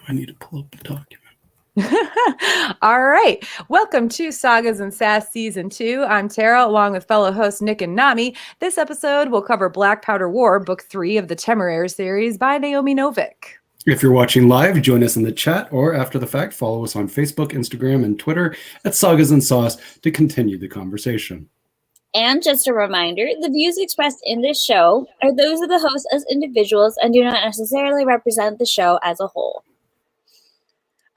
I need to pull up the document. All right. Welcome to Sagas and Sass Season 2. I'm Tara, along with fellow hosts Nick and Nami. This episode will cover Black Powder War, Book 3 of the Temeraire series by Naomi Novik. If you're watching live, join us in the chat, or after the fact, follow us on Facebook, Instagram, and Twitter at Sagas and Sass to continue the conversation. And just a reminder, the views expressed in this show are those of the hosts as individuals and do not necessarily represent the show as a whole.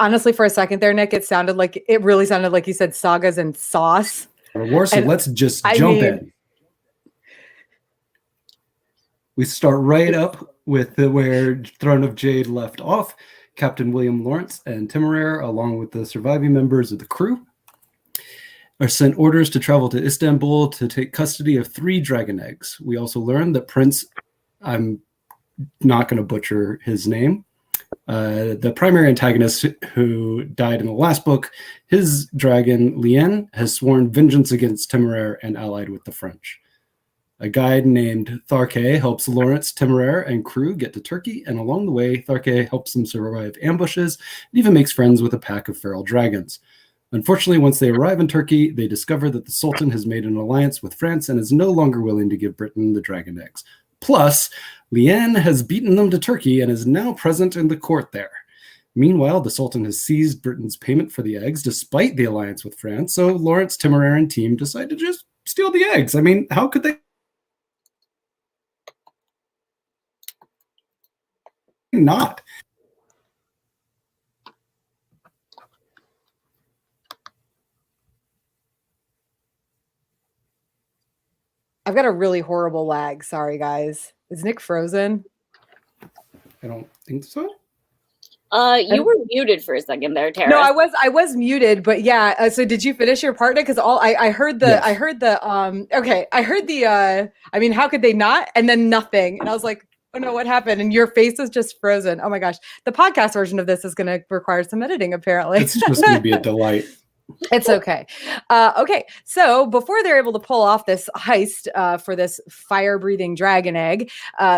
Honestly, for a second there, Nick, it really sounded like you said Sagas and Sauce. So let's just jump in. We start right up with where Throne of Jade left off. Captain William Lawrence and Temeraire, along with the surviving members of the crew, are sent orders to travel to Istanbul to take custody of 3 dragon eggs. We also learn that Prince, I'm not going to butcher his name, the primary antagonist who died in the last book, his dragon, Lien, has sworn vengeance against Temeraire and allied with the French. A guide named Tharke helps Lawrence, Temeraire, and crew get to Turkey, and along the way, Tharke helps them survive ambushes and even makes friends with a pack of feral dragons. Unfortunately, once they arrive in Turkey, they discover that the Sultan has made an alliance with France and is no longer willing to give Britain the dragon eggs. Plus, Lien has beaten them to Turkey and is now present in the court there. Meanwhile, the Sultan has seized Britain's payment for the eggs despite the alliance with France, so Lawrence, Temeraire, and team decide to just steal the eggs. I mean, how could they not? I've got a really horrible lag. Sorry, guys. Is Nick frozen? I don't think so. You were muted for a second there, Tara. No, I was muted, but yeah. So did you finish your part, Nick? Because I heard the I mean, how could they not? And then nothing. And I was like, oh no, what happened? And your face is just frozen. Oh my gosh. The podcast version of this is going to require some editing, apparently. It's just going to be a delight. It's okay. Okay, so before they're able to pull off this heist for this fire-breathing dragon egg,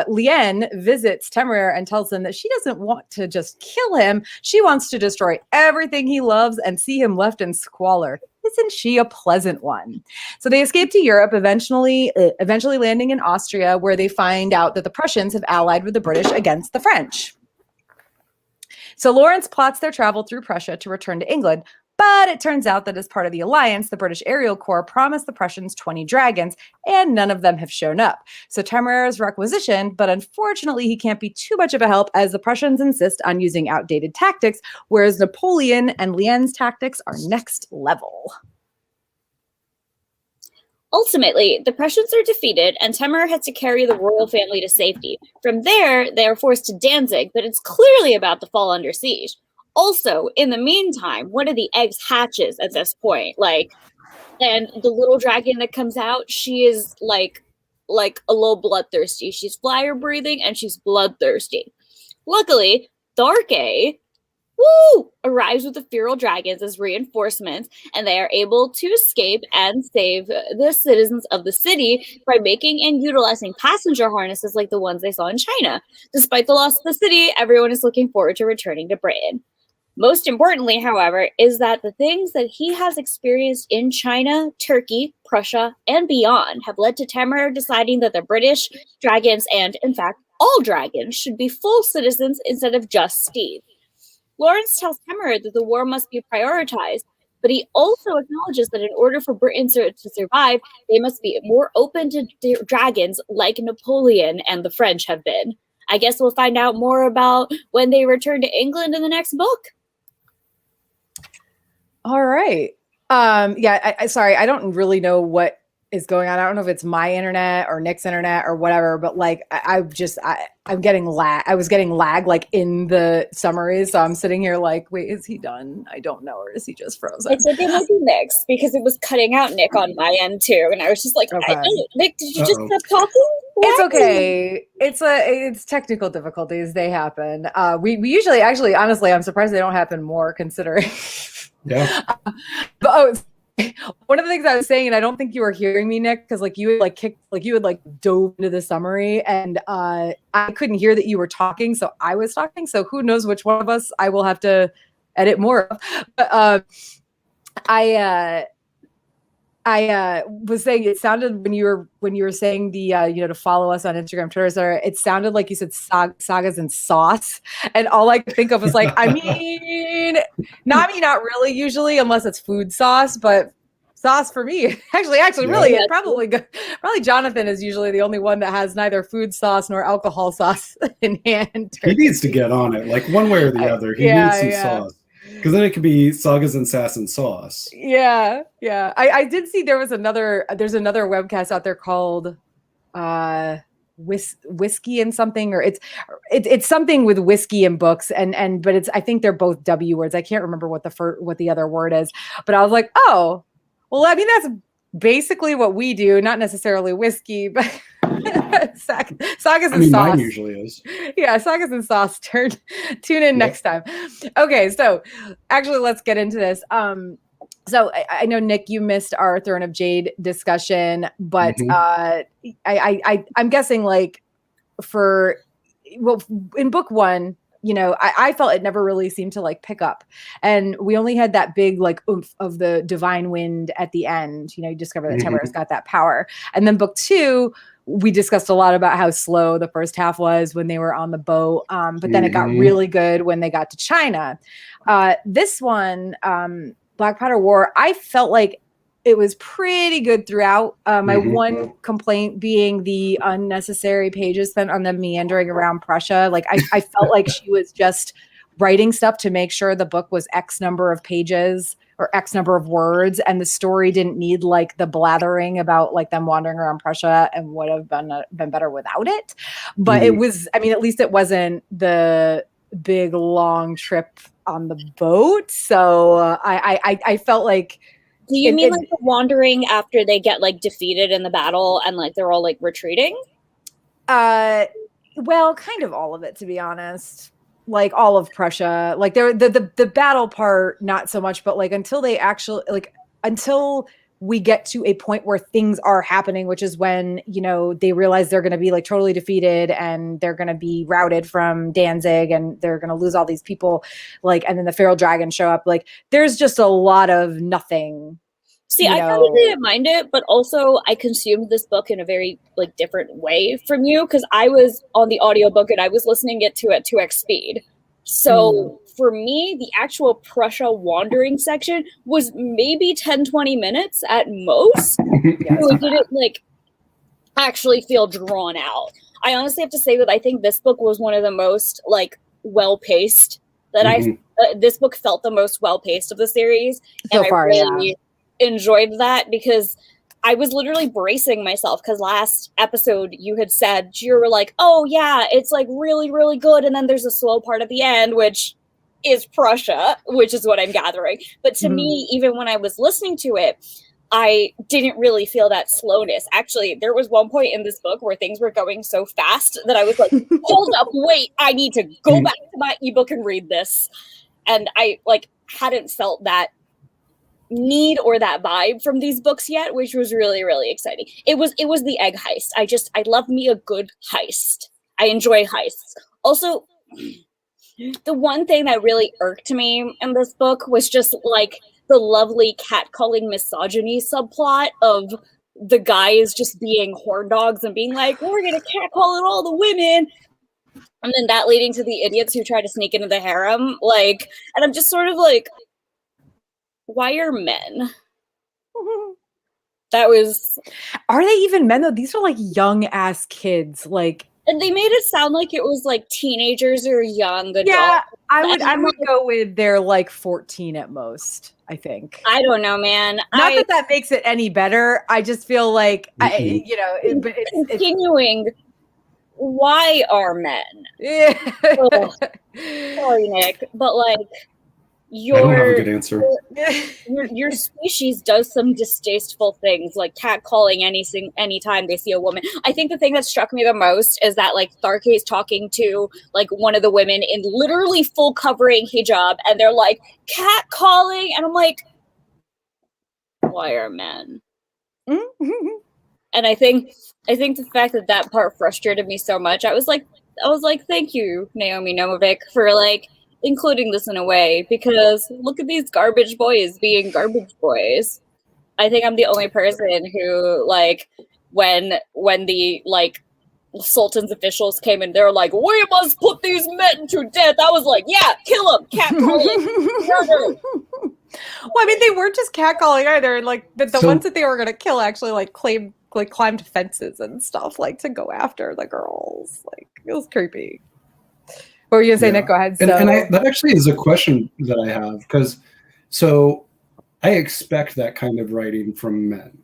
Lien visits Temeraire and tells him that she doesn't want to just kill him. She wants to destroy everything he loves and see him left in squalor. Isn't she a pleasant one? So they escape to Europe, eventually landing in Austria, where they find out that the Prussians have allied with the British against the French. So Lawrence plots their travel through Prussia to return to England. But it turns out that as part of the alliance, the British Aerial Corps promised the Prussians 20 dragons, and none of them have shown up. So Temeraire is requisitioned, but unfortunately he can't be too much of a help as the Prussians insist on using outdated tactics, whereas Napoleon and Lien's tactics are next level. Ultimately, the Prussians are defeated, and Temeraire has to carry the royal family to safety. From there, they are forced to Danzig, but it's clearly about to fall under siege. Also, in the meantime, one of the eggs hatches at this point, and the little dragon that comes out, she is like a little bloodthirsty. She's fire breathing and she's bloodthirsty. Luckily, Tharke arrives with the feral dragons as reinforcements, and they are able to escape and save the citizens of the city by making and utilizing passenger harnesses like the ones they saw in China. Despite the loss of the city, everyone is looking forward to returning to Britain. Most importantly, however, is that the things that he has experienced in China, Turkey, Prussia, and beyond have led to Temeraire deciding that the British dragons, and in fact, all dragons, should be full citizens instead of just steeds. Lawrence tells Temeraire that the war must be prioritized, but he also acknowledges that in order for Britain to survive, they must be more open to dragons like Napoleon and the French have been. I guess we'll find out more about when they return to England in the next book. All right. Sorry, I don't really know what is going on. I don't know if it's my internet or Nick's internet or whatever, but I'm getting lag. I was getting lag in the summaries. So I'm sitting here wait, is he done? I don't know. Or is he just frozen? It's like it might be Nick's because it was cutting out Nick on my end too. And I was just like, okay. Nick, did you just stop talking? It's okay. It's technical difficulties. They happen. We usually, actually, honestly, I'm surprised they don't happen more considering. Yeah. one of the things I was saying, and I don't think you were hearing me, Nick, because like you had like kicked, like you had like dove into the summary, and I couldn't hear that you were talking, so I was talking. So who knows which one of us I will have to edit more of. But I was saying it sounded when you were saying the to follow us on Instagram, Twitter, etc. It sounded like you said Sagas and Sauce, and all I could think of was like, I mean, not really usually unless it's food sauce, but sauce for me actually really it probably Jonathan is usually the only one that has neither food sauce nor alcohol sauce in hand. He needs to get on it, like one way or the other. He needs some sauce. Because then it could be Sagas and Sass and Sauce. Yeah. I did see there's another webcast out there called whiskey and something, or it's something with whiskey and books, but it's, I think they're both W words. I can't remember what the other word is, but I was like, oh, well, I mean, that's basically what we do, not necessarily whiskey, but Sagas and Sauce. Mine usually is. Yeah, Sagas and Sauce. Tune in next time. Okay, so actually, let's get into this. So I know, Nick, you missed our Throne of Jade discussion, but I'm guessing like in book one, I felt it never really seemed to like pick up, and we only had that big like oomph of the divine wind at the end. You discover that Temeraire's got that power, and then book two, we discussed a lot about how slow the first half was when they were on the boat, but then it got really good when they got to China. This one, Black Powder War, I felt like it was pretty good throughout. My one complaint being the unnecessary pages spent on them meandering around Prussia. Like I felt like she was just writing stuff to make sure the book was X number of pages or X number of words, and the story didn't need like the blathering about like them wandering around Prussia, and would have been better without it. But it was, I mean, at least it wasn't the big long trip on the boat. So I felt like. Do you mean like the wandering after they get like defeated in the battle and like they're all like retreating? Well, kind of all of it, to be honest. Like all of Prussia, like the battle part, not so much, but like until we get to a point where things are happening, which is when, they realize they're going to be like totally defeated and they're going to be routed from Danzig and they're going to lose all these people, like, and then the feral dragons show up. Like there's just a lot of nothing. See, I kind of didn't mind it, but also I consumed this book in a very like different way from you, because I was on the audiobook and I was listening it to at 2x speed. So for me, the actual Prussia wandering section was maybe 10-20 minutes at most. So it didn't like actually feel drawn out. I honestly have to say that I think this book was one of the most like well-paced that this book felt the most well-paced of the series. So far, I really enjoyed that, because I was literally bracing myself, because last episode you had said, you were like, oh yeah, it's like really, really good, and then there's a slow part at the end, which is Prussia, which is what I'm gathering. But to me, even when I was listening to it, I didn't really feel that slowness. Actually, there was one point in this book where things were going so fast that I was like, hold up, wait, I need to go back to my ebook and read this. And I like hadn't felt that need or that vibe from these books yet, which was really, really exciting. It was the egg heist. I love me a good heist. I enjoy heists. Also, the one thing that really irked me in this book was just like the lovely catcalling misogyny subplot of the guys just being horn dogs and being like, we're gonna catcall at all the women, and then that leading to the idiots who try to sneak into the harem. Like, and I'm just sort of like, why are men? That was. Are they even men though? These are like young ass kids. Like, and they made it sound like it was like teenagers or young adults. Yeah, I would go with they're like 14 at most, I think. I don't know, man. Not that makes it any better. I just feel like it's continuing. Why are men? Yeah. Sorry, Nick, but like. I don't have a good answer. Your species does some distasteful things, like catcalling anytime they see a woman. I think the thing that struck me the most is that like Tharke's talking to like one of the women in literally full covering hijab, and they're like catcalling, and I'm like, why are men? And I think the fact that part frustrated me so much, I was like, thank you, Naomi Novik, for like including this in a way, because look at these garbage boys being garbage boys. I think I'm the only person who, like, when the like Sultan's officials came in, they were like, "We must put these men to death." I was like, "Yeah, kill them, catcalling, murder." Well, I mean, they weren't just catcalling either. Like the ones that they were gonna kill actually like climbed fences and stuff, like to go after the girls. Like it was creepy. What were you gonna say, Nick? Go ahead. That actually is a question that I have, because I expect that kind of writing from men.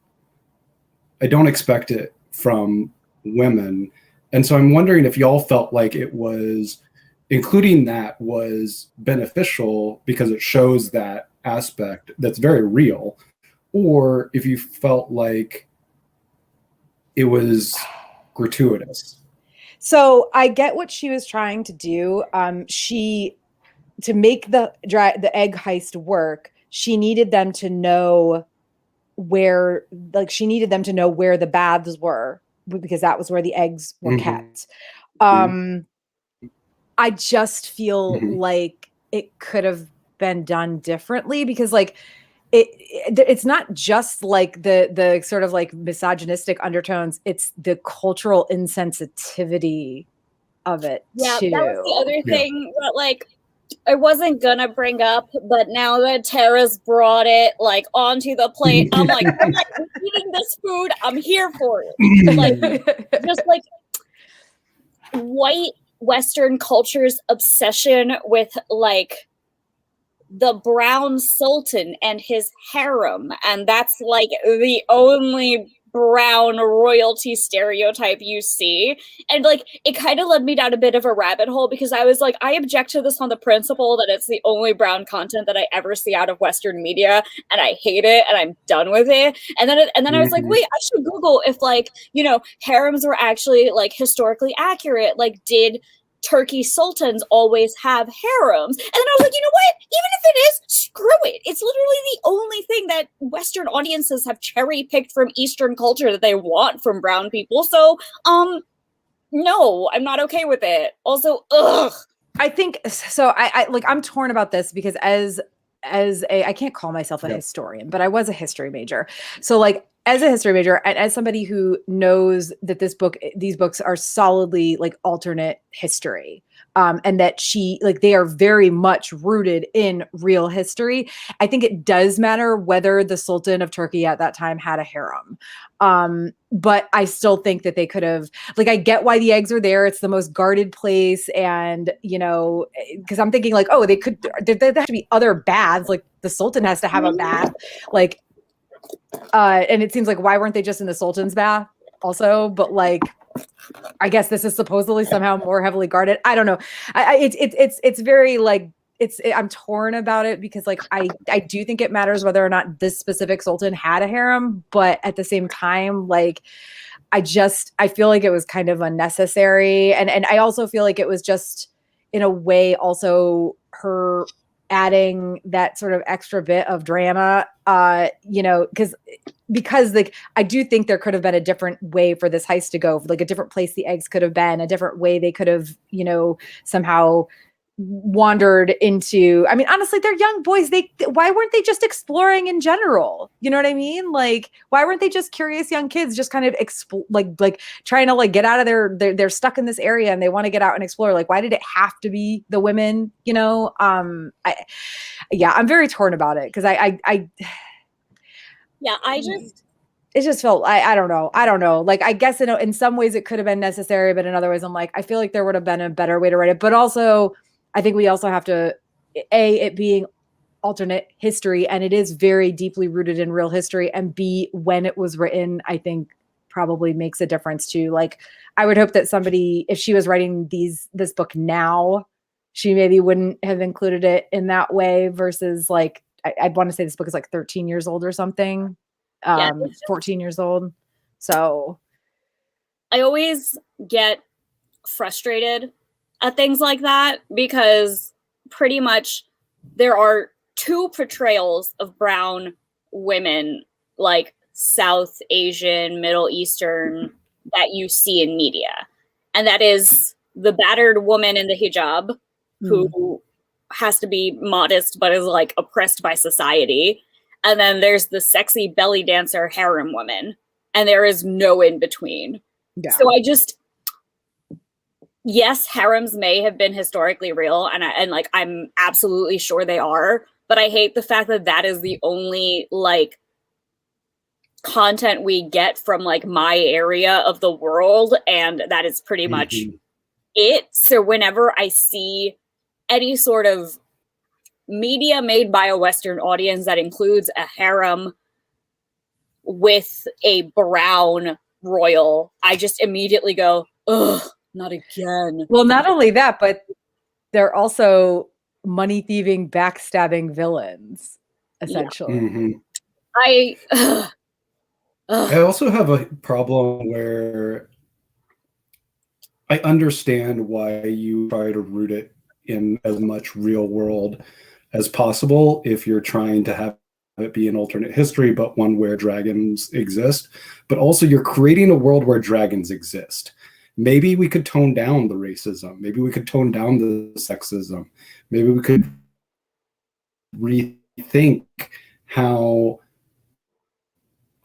I don't expect it from women. And so I'm wondering if y'all felt like it was, including that was beneficial because it shows that aspect that's very real, or if you felt like it was gratuitous. So I get what she was trying to do. To make the egg heist work, she needed them to know where the baths were, because that was where the eggs were kept. I just feel like it could have been done differently, because like it's not just like the sort of like misogynistic undertones, it's the cultural insensitivity of it too. That was the other thing that like I wasn't gonna bring up, but now that Tara's brought it like onto the plate, I'm like, I'm eating this food, I'm here for it. Like just like white Western culture's obsession with like the brown sultan and his harem, and that's like the only brown royalty stereotype you see. And like it kind of led me down a bit of a rabbit hole, because I was like, I object to this on the principle that it's the only brown content that I ever see out of Western media, and I hate it and I'm done with it. And then I was like, wait, I should Google if like, you know, harems were actually like historically accurate. Like, did Turkey sultans always have harems? And then I was like, you know what? Even if it is, screw it. It's literally the only thing that Western audiences have cherry picked from Eastern culture that they want from brown people. So, no, I'm not okay with it. Also, ugh. I think so. I like, I'm torn about this, because as I can't call myself a historian, but I was a history major. So like, as a history major and as somebody who knows that these books are solidly like alternate history, and that they are very much rooted in real history, I think it does matter whether the Sultan of Turkey at that time had a harem. But I still think that they could have, like, I get why the eggs are there. It's the most guarded place. And, you know, because I'm thinking like, oh, there have to be other baths. Like the Sultan has to have a bath. Like, and it seems like, why weren't they just in the Sultan's bath also? But like, I guess this is supposedly somehow more heavily guarded. I don't know. It's very like, I'm torn about it, because like I do think it matters whether or not this specific Sultan had a harem, but at the same time, like I feel like it was kind of unnecessary, and I also feel like it was just in a way also her adding that sort of extra bit of drama, you know, because like I do think there could have been a different way for this heist to go, like a different place the eggs could have been, a different way they could have, you know, somehow wandered into. I mean, honestly, they're young boys. Why weren't they just exploring in general? You know what I mean? Like, why weren't they just curious young kids, just kind of like trying to like get out of they're stuck in this area and they want to get out and explore? Like, why did it have to be the women? You know, I'm very torn about it, because it just felt, I don't know. Like, I guess in some ways it could have been necessary, but in other ways I'm like, I feel like there would have been a better way to write it. But also, I think we also have to, it being alternate history, and it is very deeply rooted in real history, and B, when it was written, I think probably makes a difference too. Like, I would hope that somebody, if she was writing this book now, she maybe wouldn't have included it in that way, versus like, I'd want to say this book is like 13 years old or something. 14 years old. So I always get frustrated at things like that, because pretty much there are two portrayals of brown women, like South Asian, Middle Eastern, that you see in media. And that is the battered woman in the hijab who has to be modest but is like oppressed by society. And then there's the sexy belly dancer harem woman. And there is no in between. Yeah. So yes, harems may have been historically real, and like I'm absolutely sure they are, but I hate the fact that that is the only like content we get from like my area of the world, and that is pretty much it. So whenever I see any sort of media made by a Western audience that includes a harem with a brown royal, I just immediately go, ugh, not again. Well, not only that, but they're also money thieving, backstabbing villains, essentially. I also have a problem where I understand why you try to root it in as much real world as possible if you're trying to have it be an alternate history, but one where dragons exist. But also you're creating a world where dragons exist. Maybe we could tone down the racism. Maybe we could tone down the sexism. Maybe we could rethink how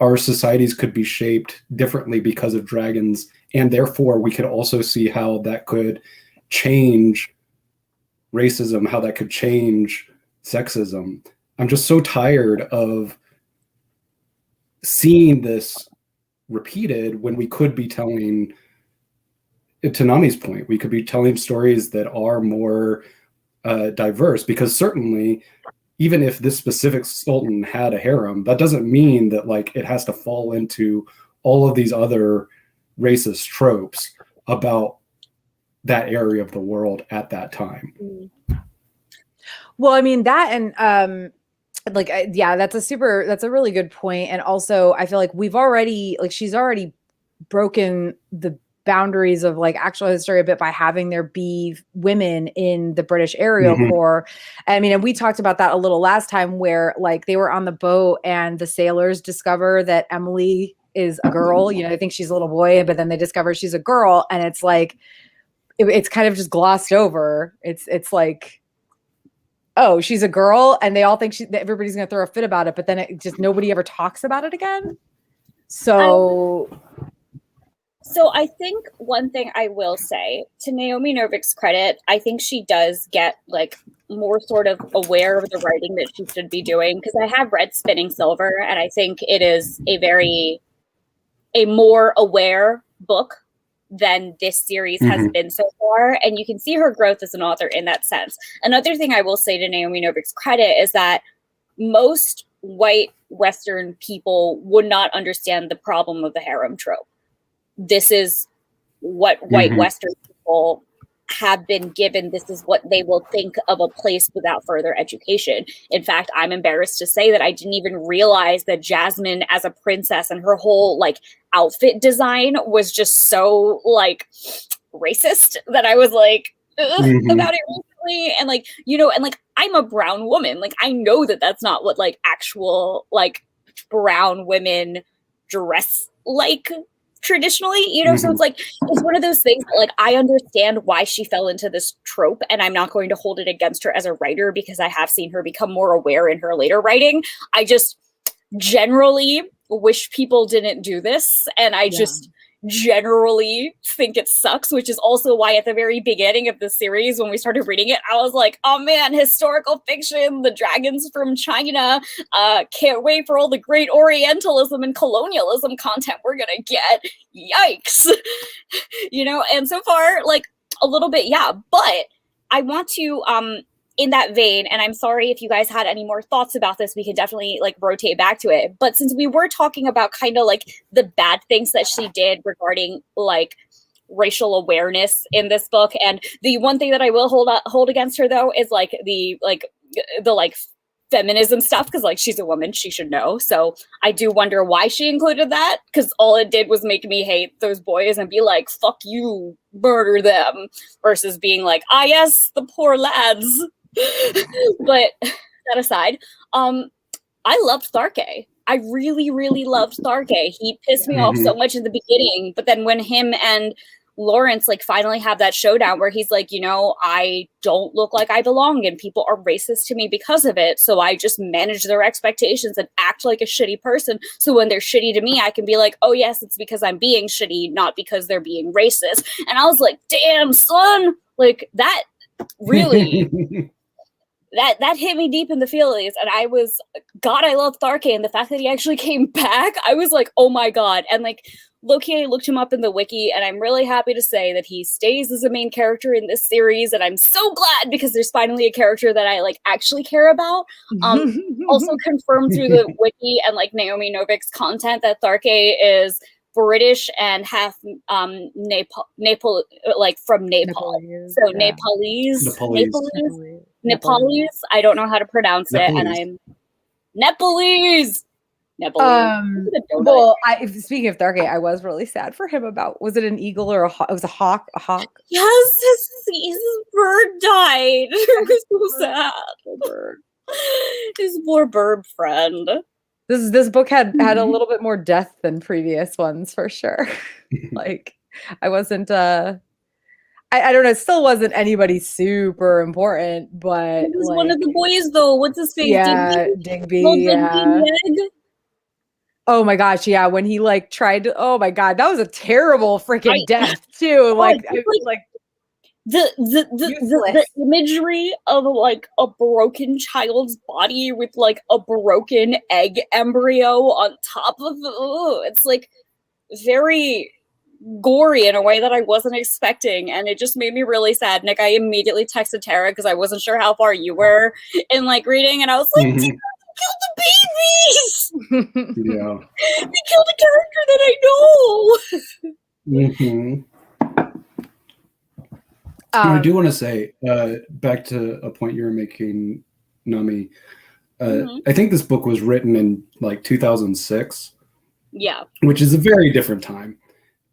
our societies could be shaped differently because of dragons. And therefore, we could also see how that could change racism, how that could change sexism. I'm just so tired of seeing this repeated when we could be telling, to Nami's point, we could be telling stories that are more diverse, because certainly even if this specific sultan had a harem, that doesn't mean that like it has to fall into all of these other racist tropes about that area of the world at that time. Well, I mean that, and that's a really good point. And also I feel like she's already broken the boundaries of like actual history a bit by having there be women in the British Aerial Corps. I mean, and we talked about that a little last time, where like they were on the boat and the sailors discover that Emily is a girl. You know, I think she's a little boy, but then they discover she's a girl, and it's like it's kind of just glossed over. It's like, oh, she's a girl, and they all think that everybody's gonna throw a fit about it, but then it just nobody ever talks about it again. So I think one thing I will say, to Naomi Novik's credit, I think she does get like more sort of aware of the writing that she should be doing, because I have read Spinning Silver, and I think it is a more aware book than this series has been so far, and you can see her growth as an author in that sense. Another thing I will say to Naomi Novik's credit is that most white Western people would not understand the problem of the harem trope. This is what white Western people have been given. This is what they will think of a place without further education. In fact, I'm embarrassed to say that I didn't even realize that Jasmine as a princess and her whole like outfit design was just so like racist that I was like about it recently. And like, you know, and like I'm a brown woman. Like I know that that's not what like actual like brown women dress like traditionally, you know. So it's like, it's one of those things that, like, I understand why she fell into this trope, and I'm not going to hold it against her as a writer, because I have seen her become more aware in her later writing. I just generally wish people didn't do this, and I just generally think it sucks, which is also why at the very beginning of the series, when we started reading it, I was like, oh man, historical fiction, the dragons from China, can't wait for all the great Orientalism and colonialism content we're gonna get. Yikes. You know, and so far, like, a little bit, yeah, but I want to in that vein, and I'm sorry if you guys had any more thoughts about this, we could definitely like rotate back to it. But since we were talking about kind of like the bad things that she did regarding like racial awareness in this book, and the one thing that I will hold against her though is like the feminism stuff, because like she's a woman, she should know. So I do wonder why she included that, because all it did was make me hate those boys and be like, fuck you, murder them, versus being like, ah yes, the poor lads. But that aside, I loved Tharke. I really, really loved Tharke. He pissed me off so much in the beginning, but then when him and Lawrence like finally have that showdown where he's like, I don't look like I belong and people are racist to me because of it, so I just manage their expectations and act like a shitty person, so when they're shitty to me I can be like, oh yes, it's because I'm being shitty, not because they're being racist. And I was like, damn son, like that really that hit me deep in the feelings, and I was, God, I love Tharke, and the fact that he actually came back, I was like, oh my God. And like low-key, I looked him up in the wiki, and I'm really happy to say that he stays as a main character in this series, and I'm so glad because there's finally a character that I like actually care about. Also confirmed through the wiki and like Naomi Novik's content that Tharke is British and half Nepal, like from Nepal. So yeah. Nepalese. I don't know how to pronounce it, and I'm Nepalese. Well, speaking of Tharke, I was really sad for him about, was it an eagle or a hawk? It was a hawk. Yes, his bird died. It was so sad. His poor bird friend. This book had a little bit more death than previous ones for sure. Like I wasn't I don't know, it still wasn't anybody super important, but it was like, one of the boys though. What's his face? Yeah, Digby. Yeah. Oh my gosh, yeah. When he like tried to, oh my God, that was a terrible freaking death too. Like the imagery of like a broken child's body with like a broken egg embryo on top of it. It's like very gory in a way that I wasn't expecting, and it just made me really sad. Nick, I immediately texted Tara because I wasn't sure how far you were in like reading, and I was like, they killed the babies. Yeah, they killed a character that I know. I do want to say, back to a point you were making, Nami, I think this book was written in like 2006. Yeah. Which is a very different time.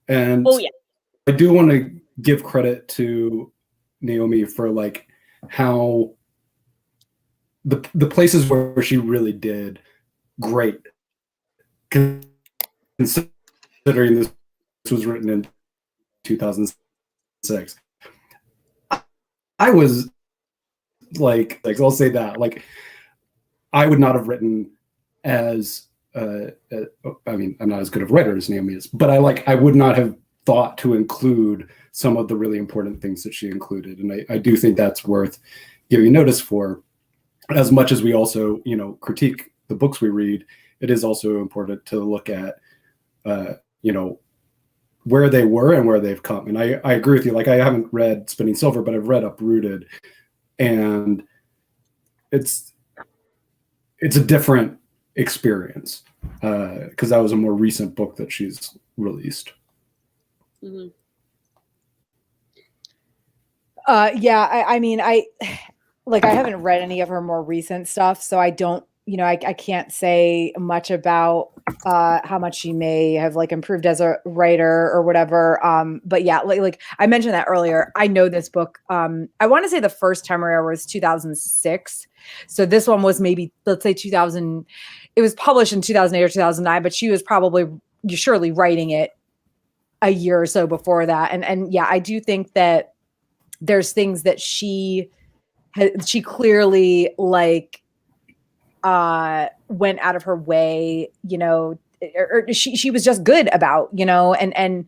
And I do want to give credit to Naomi for like how the places where she really did great, considering this was written in 2006. I was like I'll say that, like I would not have written as I mean, I'm not as good of a writer as Naomi is, but I would not have thought to include some of the really important things that she included, and I do think that's worth giving notice for. As much as we also, critique the books we read, it is also important to look at, where they were and where they've come. And I agree with you. Like, I haven't read Spinning Silver, but I've read Uprooted, and it's a different experience because that was a more recent book that she's released. I mean, I haven't read any of her more recent stuff, so I don't, I can't say much about how much she may have like improved as a writer or whatever. But yeah, like I mentioned that earlier, I know this book. I want to say the first Temeraire was 2006. So this one was maybe, let's say 2000. It was published in 2008 or 2009, but she was probably surely writing it a year or so before that. And yeah, I do think that there's things that she clearly like went out of her way, or she was just good about, and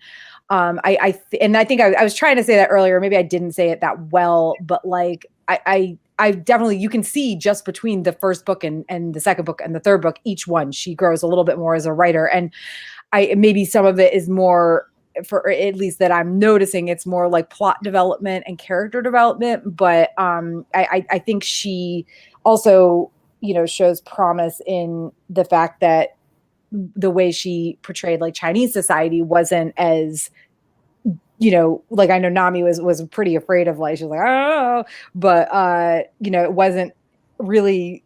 I think I was trying to say that earlier. Maybe I didn't say it that well, but like I definitely, you can see just between the first book and the second book and the third book, each one, she grows a little bit more as a writer. And maybe some of it is more, for at least that I'm noticing, it's more like plot development and character development. But I think she also, shows promise in the fact that the way she portrayed like Chinese society wasn't as, like I know Nami was pretty afraid of, like, she's like, oh, but it wasn't really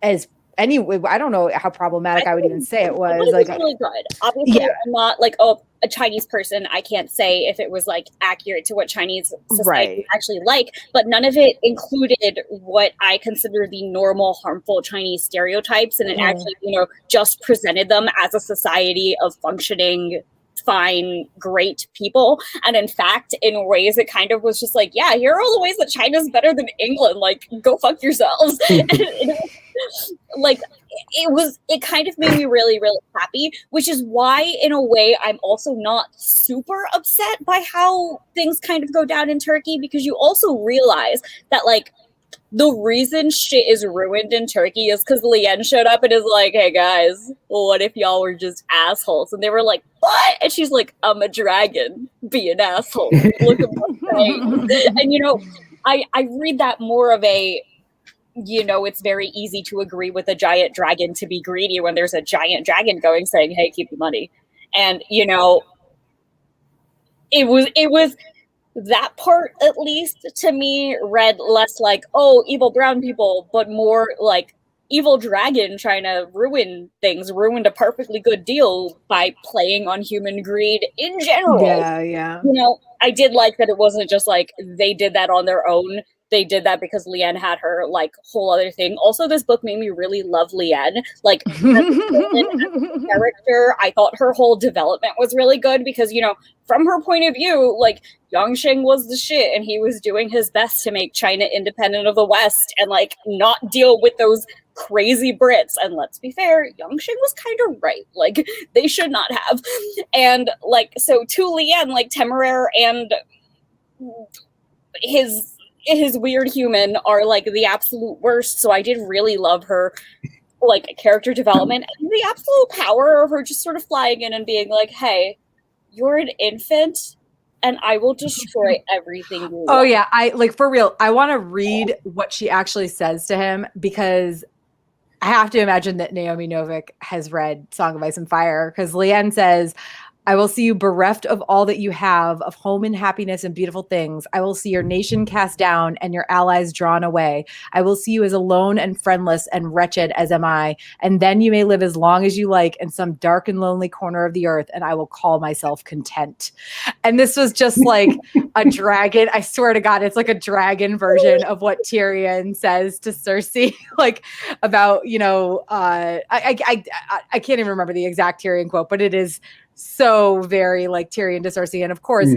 as anyway. I don't know how problematic I would even say it was. It was like really good. Obviously, I'm not like a Chinese person, I can't say if it was like accurate to what Chinese society is actually like, but none of it included what I consider the normal harmful Chinese stereotypes, and it actually, you know, just presented them as a society of functioning, fine, great people. And in fact, in ways it kind of was just like, yeah, here are all the ways that China's better than England, like go fuck yourselves. Like it kind of made me really, really happy, which is why in a way I'm also not super upset by how things kind of go down in Turkey, because you also realize that like the reason shit is ruined in Turkey is because Lien showed up and is like, hey guys, well, what if y'all were just assholes? And they were like, what? And she's like, I'm a dragon, be an asshole. Look at my face. And you know, I read that more of a, you know, it's very easy to agree with a giant dragon to be greedy when there's a giant dragon going saying, hey, keep the money. And, you know, it was that part, at least to me, read less like, oh, evil brown people, but more like evil dragon trying to ruin things, ruined a perfectly good deal by playing on human greed in general. Yeah. You know, I did like that it wasn't just like they did that on their own. They did that because Lien had her like whole other thing. Also, this book made me really love Lien. Like as a character, I thought her whole development was really good because, you know, from her point of view, like Yongsheng was the shit and he was doing his best to make China independent of the West and like not deal with those crazy Brits. And let's be fair, Yongsheng was kind of right. Like they should not have. And like, so to Lien, like Temeraire and his weird human are like the absolute worst. So I did really love her like character development and the absolute power of her just sort of flying in and being like, hey, you're an infant and I will destroy everything you Oh want. yeah, I like for real. I want to read what she actually says to him because I have to imagine that Naomi Novik has read Song of Ice and Fire, because Lien says, I will see you bereft of all that you have, of home and happiness and beautiful things. I will see your nation cast down and your allies drawn away. I will see you as alone and friendless and wretched as am I. And then you may live as long as you like in some dark and lonely corner of the earth, and I will call myself content. And this was just like a dragon. I swear to God, it's like a dragon version of what Tyrion says to Cersei, like about, you know, I can't even remember the exact Tyrion quote, but it is so very like Tyrion to Cersei. And of course,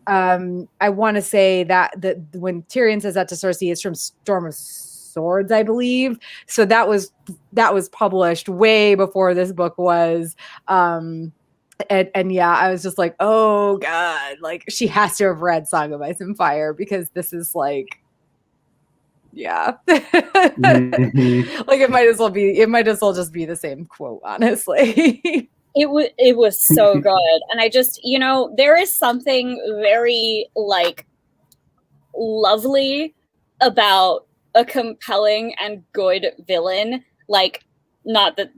I want to say that when Tyrion says that to Cersei, it's from Storm of Swords, I believe. So that was published way before this book was. And yeah, I was just like, oh God, like she has to have read Song of Ice and Fire, because this is like, yeah. Like it might as well just be the same quote, honestly. It was so good. And I just, you know, there is something very like lovely about a compelling and good villain. Like, not that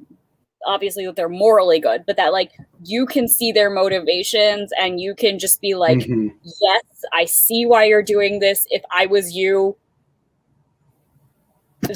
obviously that they're morally good, but that like you can see their motivations and you can just be like, yes, I see why you're doing this. If I was you,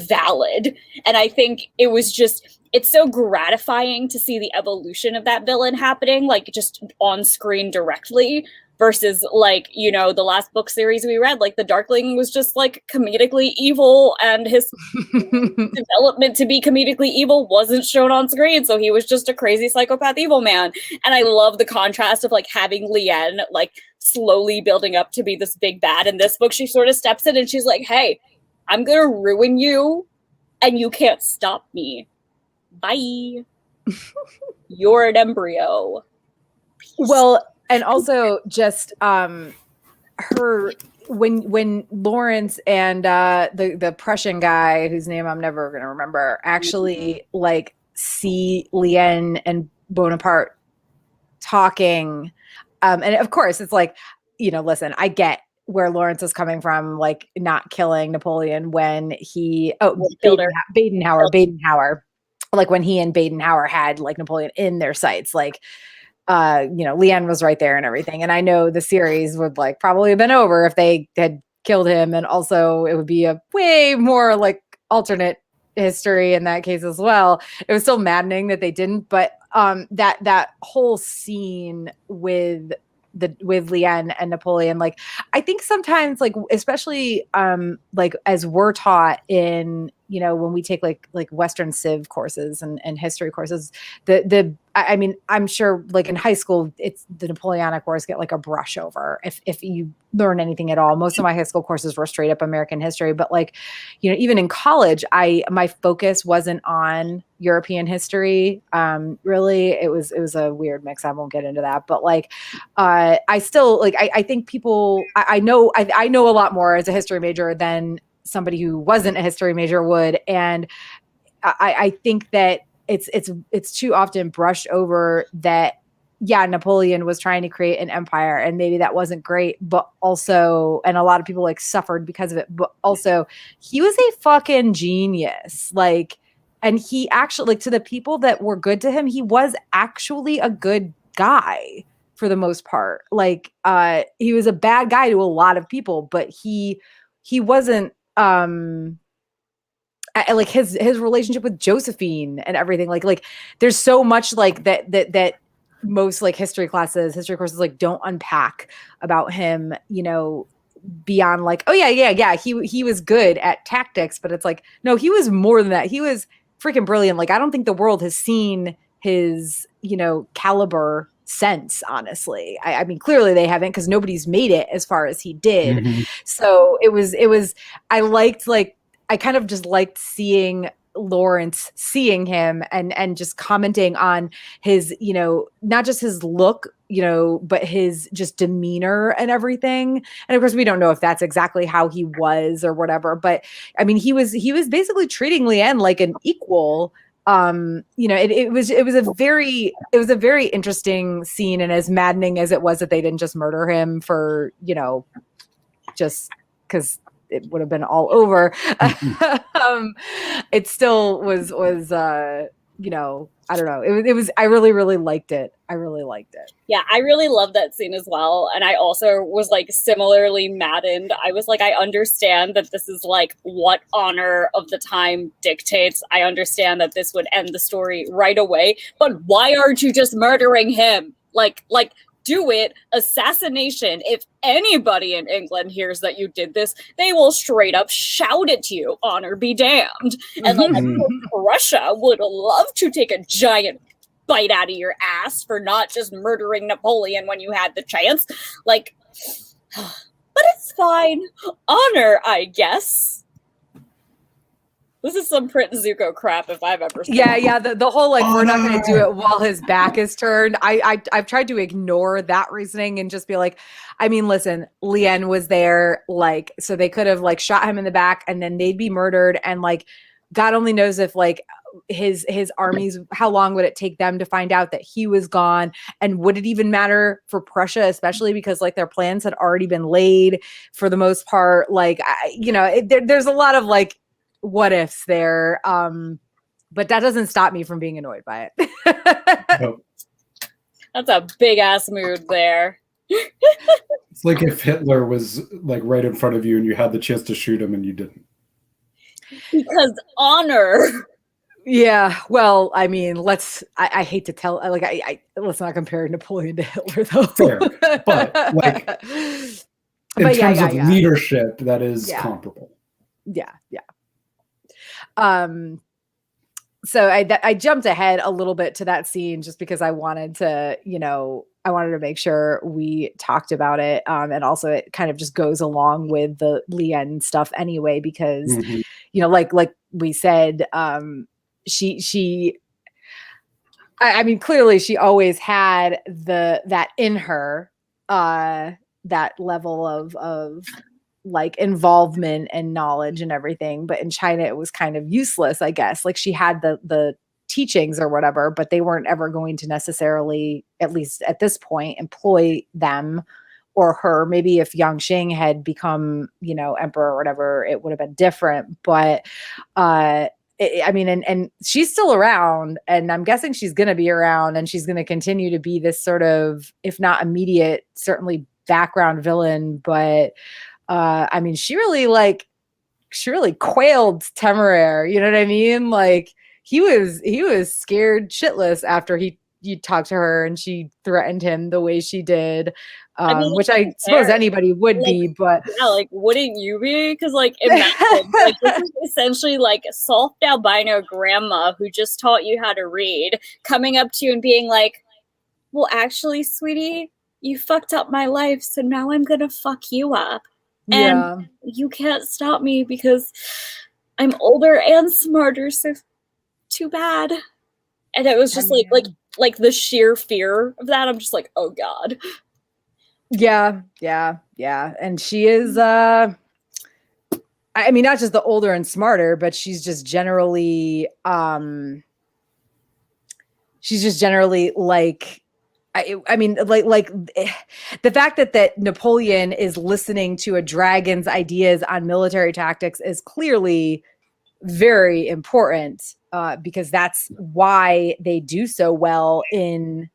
valid. And I think it was just, it's so gratifying to see the evolution of that villain happening, like just on screen directly, versus like, you know, the last book series we read, like the Darkling was just like comedically evil, and his development to be comedically evil wasn't shown on screen, so he was just a crazy psychopath evil man. And I love the contrast of like having Lien like slowly building up to be this big bad. In this book, she sort of steps in and she's like, hey, I'm gonna ruin you and you can't stop me. Bye. You're an embryo. Peace. Well, and also just her when Lawrence and the Prussian guy whose name I'm never gonna remember actually like see Lien and Bonaparte talking, and of course it's like, you know, listen, I get where Lawrence is coming from, like not killing Napoleon when he Badenhauer, like when he and Badenhauer had like Napoleon in their sights, like you know, Lien was right there and everything. And I know the series would like probably have been over if they had killed him, and also it would be a way more like alternate history in that case as well. It was still maddening that they didn't, but that whole scene with Lien and Napoleon, like I think sometimes, like especially like as we're taught in, you know, when we take like Western Civ courses and history courses, I mean, I'm sure like in high school, it's the Napoleonic Wars get like a brush over if you learn anything at all. Most of my high school courses were straight up American history, but like, you know, even in college, my focus wasn't on European history. Really, it was a weird mix. I won't get into that, but like, I still like, I think people, I know a lot more as a history major than somebody who wasn't a history major would. And I think that it's too often brushed over that, yeah, Napoleon was trying to create an empire and maybe that wasn't great, but also, and a lot of people like suffered because of it, but also he was a fucking genius. Like, and he actually, like, to the people that were good to him, he was actually a good guy for the most part. Like, he was a bad guy to a lot of people, but he wasn't, like his relationship with Josephine and everything, like there's so much like that most like history courses like don't unpack about him, you know, beyond like, oh yeah, he was good at tactics, but it's like, no, he was more than that. He was freaking brilliant. Like, I don't think the world has seen his, you know, caliber since, honestly. I mean, clearly they haven't, because nobody's made it as far as he did. Mhm. So it was I kind of just liked seeing Lawrence, seeing him and just commenting on his, you know, not just his look, you know, but his just demeanor and everything. And of course, we don't know if that's exactly how he was or whatever, but I mean, he was basically treating Lien like an equal. You know, it was a very interesting scene, and as maddening as it was that they didn't just murder him for, you know, just because it would have been all over. It still was, you know, I don't know. It was, I really liked it. Yeah, I really love that scene as well. And I also was like similarly maddened. I was like, I understand that this is like what honor of the time dictates. I understand that this would end the story right away, but why aren't you just murdering him? Like, do it. Assassination. If anybody in England hears that you did this, they will straight up shout at you. Honor be damned. And like, Russia would love to take a giant bite out of your ass for not just murdering Napoleon when you had the chance. Like, but it's fine. Honor, I guess. This is some Prince Zuko crap if I've ever seen it. Yeah. The whole like, we're not going to do it while his back is turned. I've tried to ignore that reasoning and just be like, I mean, listen, Lien was there, like, so they could have like shot him in the back and then they'd be murdered. And like, God only knows if like his armies, how long would it take them to find out that he was gone? And would it even matter for Prussia, especially because like their plans had already been laid for the most part? Like, you know, there's a lot of like, what ifs there, but that doesn't stop me from being annoyed by it. Nope. That's a big ass mood there. It's like if Hitler was like right in front of you and you had the chance to shoot him and you didn't. Because honor. Yeah, well, I mean, I hate to tell, like, let's not compare Napoleon to Hitler though. Fair, but like in terms of leadership, that is comparable. Yeah. So I jumped ahead a little bit to that scene just because I wanted to, you know, make sure we talked about it. And also it kind of just goes along with the Lien stuff anyway, because, you know, like we said, she I mean, clearly she always had that in her, that level of like involvement and knowledge and everything, but in China it was kind of useless, I guess. Like she had the teachings or whatever, but they weren't ever going to necessarily, at least at this point, employ them or her. Maybe if Yangshing had become, you know, emperor or whatever, it would have been different. But I mean, and she's still around, and I'm guessing she's going to be around, and she's going to continue to be this sort of, if not immediate, certainly background villain. But I mean, she really quailed Temeraire. You know what I mean? Like he was scared shitless after he you talk to her and she threatened him the way she did, I mean, which I suppose anybody would like, be, but yeah, like, wouldn't you be? Because, like, imagine, like, this is essentially like a soft albino grandma who just taught you how to read, coming up to you and being like, well, actually, sweetie, you fucked up my life, so now I'm gonna fuck you up. yeah. And you can't stop me because I'm older and smarter, so too bad. And it was just like the sheer fear of that. I'm just like, oh God. Yeah. And she is I mean, not just the older and smarter, but she's just generally like I mean, like the fact that Napoleon is listening to a dragon's ideas on military tactics is clearly very important, because that's why they do so well in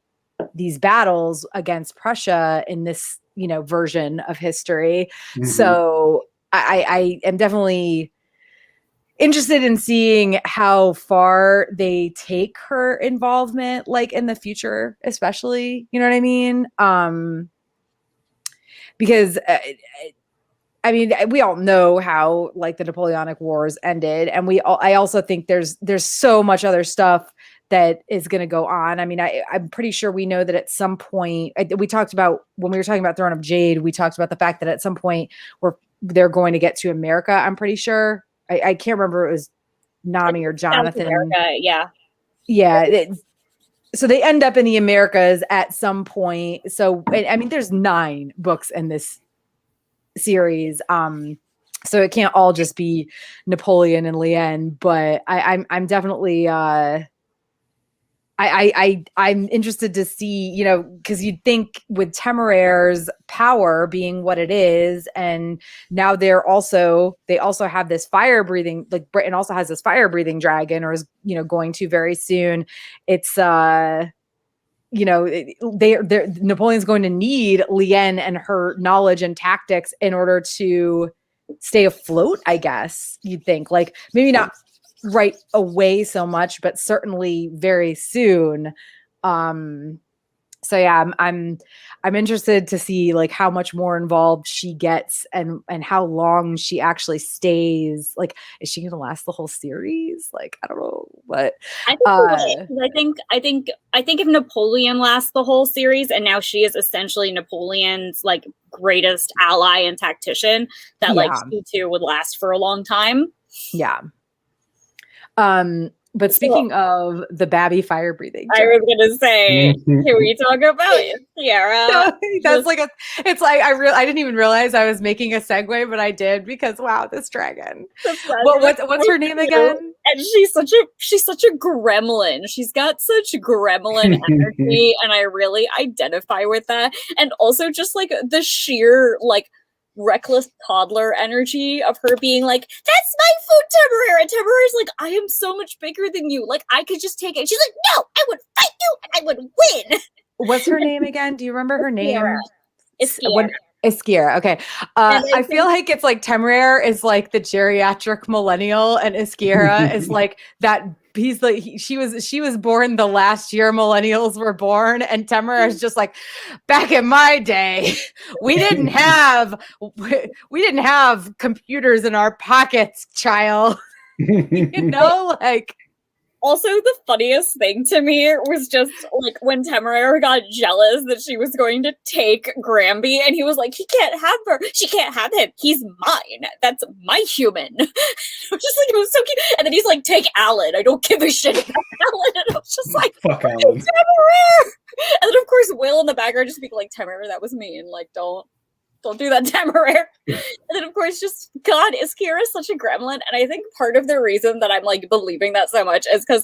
these battles against Prussia in this, version of history. Mhm. So I am definitely interested in seeing how far they take her involvement, like in the future, especially, you know what I mean? Because I mean, we all know how like the Napoleonic Wars ended, and I also think there's so much other stuff that is going to go on. I mean, I'm pretty sure we know that at some point we talked about when we were talking about Throne of Jade, we talked about the fact that at some point they're going to get to America. I'm pretty sure. I can't remember if it was Nami or Jonathan. America, yeah. Yeah. So they end up in the Americas at some point. So, I mean, there's 9 books in this series. So it can't all just be Napoleon and Liane, but I'm definitely, I'm interested to see, because you'd think with Temeraire's power being what it is, and now they also have this fire breathing, like Britain also has this fire breathing dragon, or is going to very soon. It's Napoleon's going to need Liane and her knowledge and tactics in order to stay afloat, I guess you'd think. Like maybe not right away so much, but certainly very soon. So yeah, I'm interested to see like how much more involved she gets and how long she actually stays. Like, is she gonna last the whole series? Like, I don't know, but I think if Napoleon lasts the whole series, and now she is essentially Napoleon's like greatest ally and tactician, that like she too would last for a long time. Yeah. But speaking of the Babby fire breathing, I was gonna say, can we talk about Sierra? That's like it's like I didn't even realize I was making a segue, but I did, because wow, this dragon. What's her name again? And she's such a gremlin. She's got such gremlin energy, and I really identify with that. And also just like the sheer like reckless toddler energy of her being like, that's my food, Temeraire. And Temeraire's like, I am so much bigger than you. Like, I could just take it. She's like, no, I would fight you and I would win. What's her name again? Do you remember her name? Ischia. Ischia. Okay. I feel like it's like Temeraire is like the geriatric millennial, and Ischia is like that. He's like she was born the last year millennials were born, and Temeraire is just like, back in my day, we didn't have computers in our pockets, child. Like. Also, the funniest thing to me was just like when Temeraire got jealous that she was going to take Granby, and he was like, he can't have her. She can't have him. He's mine. That's my human. I'm just like, it was so cute. And then he's like, take Alan. I don't give a shit about Alan. And I was just like, fuck Alan. Temeraire. And then, of course, Will in the background just being like, Temeraire, that was mean. Like, don't do that, Temeraire. And then, of course, just, God, Ischia is such a gremlin. And I think part of the reason that I'm, like, believing that so much is because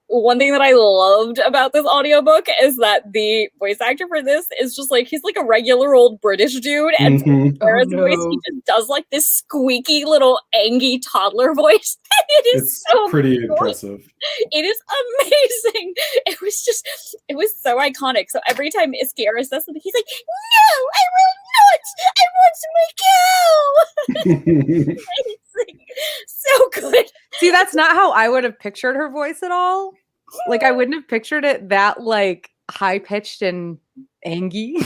one thing that I loved about this audiobook is that the voice actor for this is just, like, he's, like, a regular old British dude. And Sarah's voice, he just does, like, this squeaky little angry toddler voice. It's so pretty impressive. It is amazing. It was so iconic. So every time Ischia says something, he's like, no, I will not. I want my cow. So good. See, that's not how I would have pictured her voice at all. Like I wouldn't have pictured it that like high pitched and angy.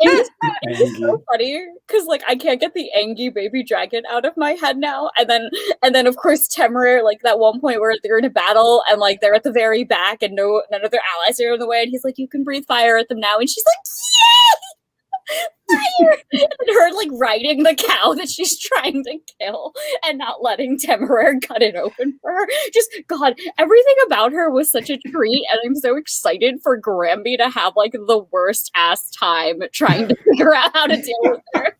It's so funny because like I can't get the Angie baby dragon out of my head now, and then of course Temeraire, like that one point where they're in a battle and like they're at the very back and none of their allies are in the way, and he's like, you can breathe fire at them now, and she's like, yay, fire! And her like riding the cow that she's trying to kill and not letting Temeraire cut it open for her. Just God, everything about her was such a treat, and I'm so excited for Granby to have like the worst ass time trying to figure out how to deal with her.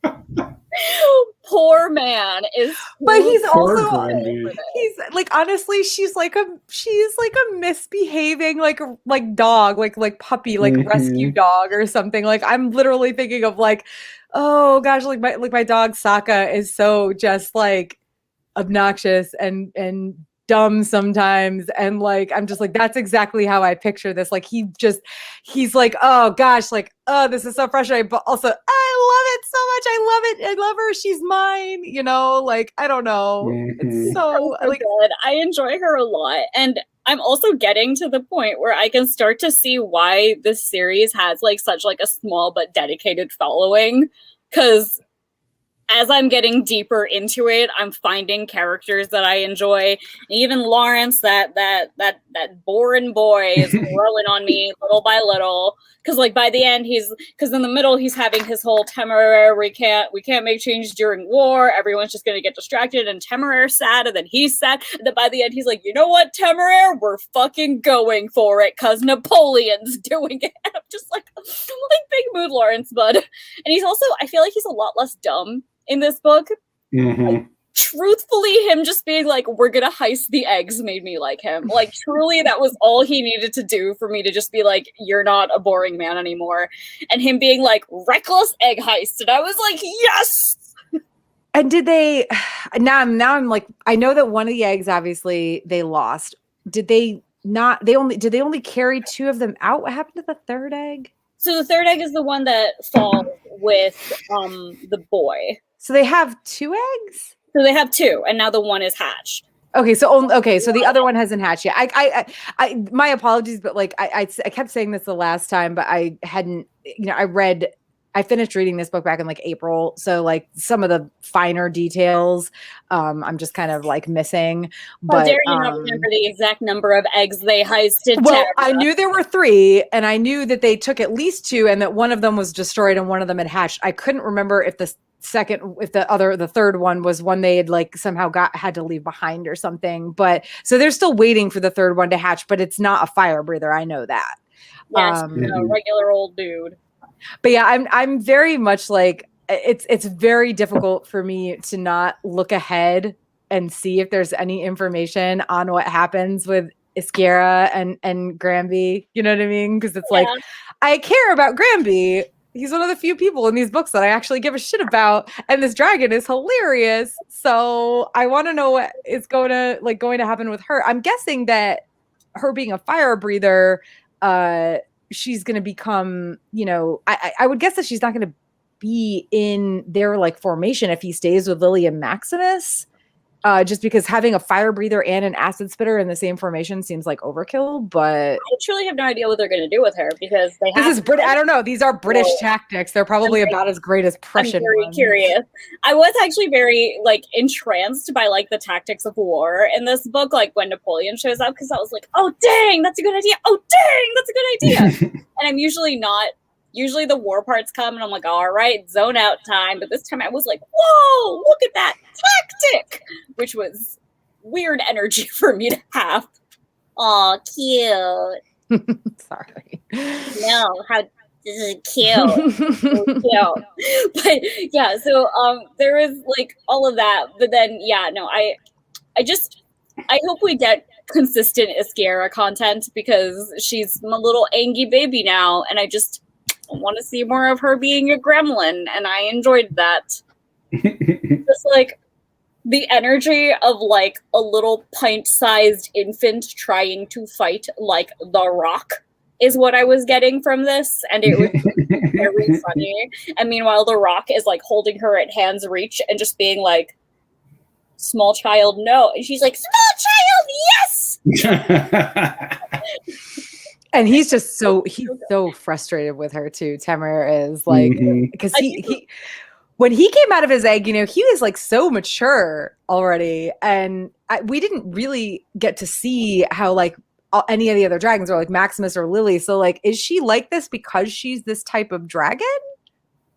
Poor man is, but he's also Granby. he's like honestly she's like a misbehaving like dog like puppy like rescue dog or something. Like I'm literally thinking of like, oh gosh, like my dog Sokka is so just like obnoxious and dumb sometimes, and like I'm just like, that's exactly how I picture this. Like he's like, oh gosh, like, oh, this is so frustrating, but also I love it so much. I love her, she's mine, you know, like I don't know. It's so like good. I enjoy her a lot, and I'm also getting to the point where I can start to see why this series has like such like a small but dedicated following, because as I'm getting deeper into it, I'm finding characters that I enjoy. Even Lawrence, that boring boy, is growing on me little by little. Because like by the end, because in the middle he's having his whole Temeraire, we can't make changes during war. Everyone's just gonna get distracted, and Temeraire's sad, and then he's sad. And then by the end, he's like, you know what, Temeraire, we're fucking going for it, cause Napoleon's doing it. And I'm just like big mood Lawrence, bud. And he's also, I feel like he's a lot less dumb in this book. Like, truthfully, him just being like, we're gonna heist the eggs made me like him. Like, truly, that was all he needed to do for me to just be like, you're not a boring man anymore. And him being like, reckless egg heist. And I was like, yes! And did they, now I'm like, I know that one of the eggs, obviously, they lost. Did they only carry two of them out? What happened to the third egg? So the third egg is the one that falls with the boy. So they have two eggs? So they have two, and now the one is hatched. Okay, so the other one hasn't hatched yet. I my apologies, but like I kept saying this the last time, but I hadn't, you know, I finished reading this book back in like April, so like some of the finer details I'm just kind of like missing. But dare you not remember the exact number of eggs they heisted? Well, I knew there were 3, and I knew that they took at least 2, and that one of them was destroyed and one of them had hatched. I couldn't remember if the third one was one they had like somehow had to leave behind or something. But so they're still waiting for the third one to hatch, but it's not a fire breather. I know that. Yes, a regular old dude. But yeah, I'm very much like, it's very difficult for me to not look ahead and see if there's any information on what happens with Isquera and Granby. You know what I mean? Because it's like, I care about Granby. He's one of the few people in these books that I actually give a shit about, and this dragon is hilarious. So I want to know what is going to happen with her. I'm guessing that her being a fire breather, she's going to become, you know, I would guess that she's not going to be in their like formation if he stays with Lily and Maximus. Just because having a fire breather and an acid spitter in the same formation seems like overkill, but I truly have no idea what they're going to do with her, because they have. This is British. I don't know. These are British tactics. They're probably about as great as Prussian. I'm very curious. I was actually very like entranced by like the tactics of war in this book, like when Napoleon shows up, because I was like, oh dang, that's a good idea. Oh dang, that's a good idea. And I'm usually not. Usually the war parts come and I'm like, all right, zone out time. But this time I was like, whoa, look at that tactic, which was weird energy for me to have. Aw, cute. Sorry. No, this is cute. So cute. But yeah, so there is like all of that. But then, yeah, no, I hope we get consistent Isquera content, because she's my little Angie baby now. And I want to see more of her being a gremlin, and I enjoyed that. Just like the energy of like a little pint-sized infant trying to fight like the Rock is what I was getting from this, and it was very funny. And meanwhile, the Rock is like holding her at hand's reach and just being like, "Small child, no," and she's like, "Small child, yes." And he's just so frustrated with her too. Temeraire is like, because he when he came out of his egg, he was like so mature already, and we didn't really get to see how like any of the other dragons, or like Maximus or Lily. So like, is she like this because she's this type of dragon,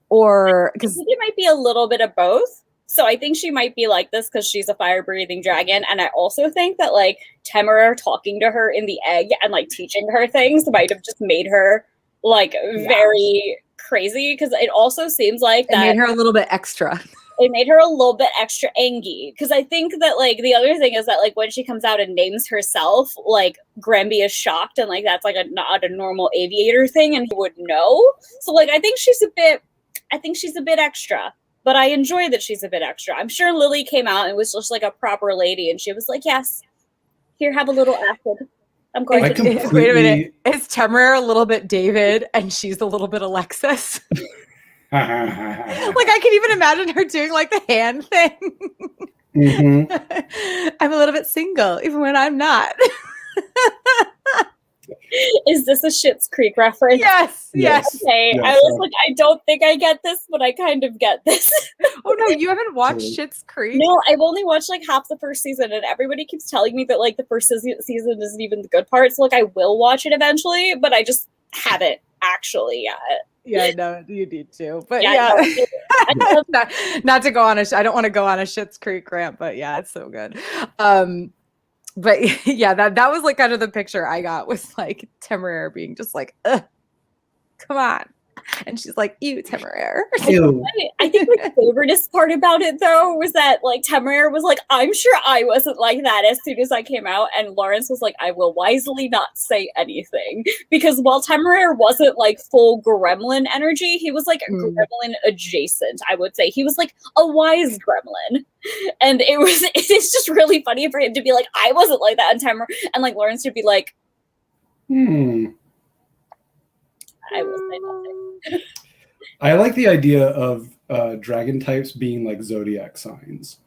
or because it might be a little bit of both? So I think she might be like this because she's a fire-breathing dragon, and I also think that like Temeraire talking to her in the egg and like teaching her things might have just made her like very crazy, because it also seems like it made her a little bit extra. It made her a little bit extra angry, because I think that like the other thing is that like when she comes out and names herself, like Granby is shocked, and like that's like not a normal aviator thing, and he would know. So like I think she's a bit extra. But I enjoy that she's a bit extra. I'm sure Lily came out and was just like a proper lady, and she was like, "Yes, here, have a little acid. I'm going to." Wait a minute. Is Temeraire a little bit David, and she's a little bit Alexis? Like I can even imagine her doing like the hand thing. I'm a little bit single, even when I'm not. Is this a Schitt's Creek reference? Yes. Okay. Yes, I was like, I don't think I get this, but I kind of get this. Oh no, you haven't watched Schitt's Creek? No, I've only watched like half the first season, and everybody keeps telling me that like the first season isn't even the good part. So like I will watch it eventually, but I just haven't actually yet. Yeah, I know you need to, but not to go on I don't want to go on a Schitt's Creek rant, but yeah, it's so good. But yeah, that was like kind of the picture I got, was like Temeraire being just like, ugh, come on. And she's like, "You, Temeraire." I think my favoriteest part about it though was that like Temeraire was like, "I'm sure I wasn't like that as soon as I came out," and Lawrence was like, "I will wisely not say anything," because while Temeraire wasn't like full gremlin energy, he was like gremlin adjacent. I would say he was like a wise gremlin, and it's just really funny for him to be like, "I wasn't like that," and Temeraire and like Lawrence to be like, I will say nothing. I like the idea of dragon types being like zodiac signs.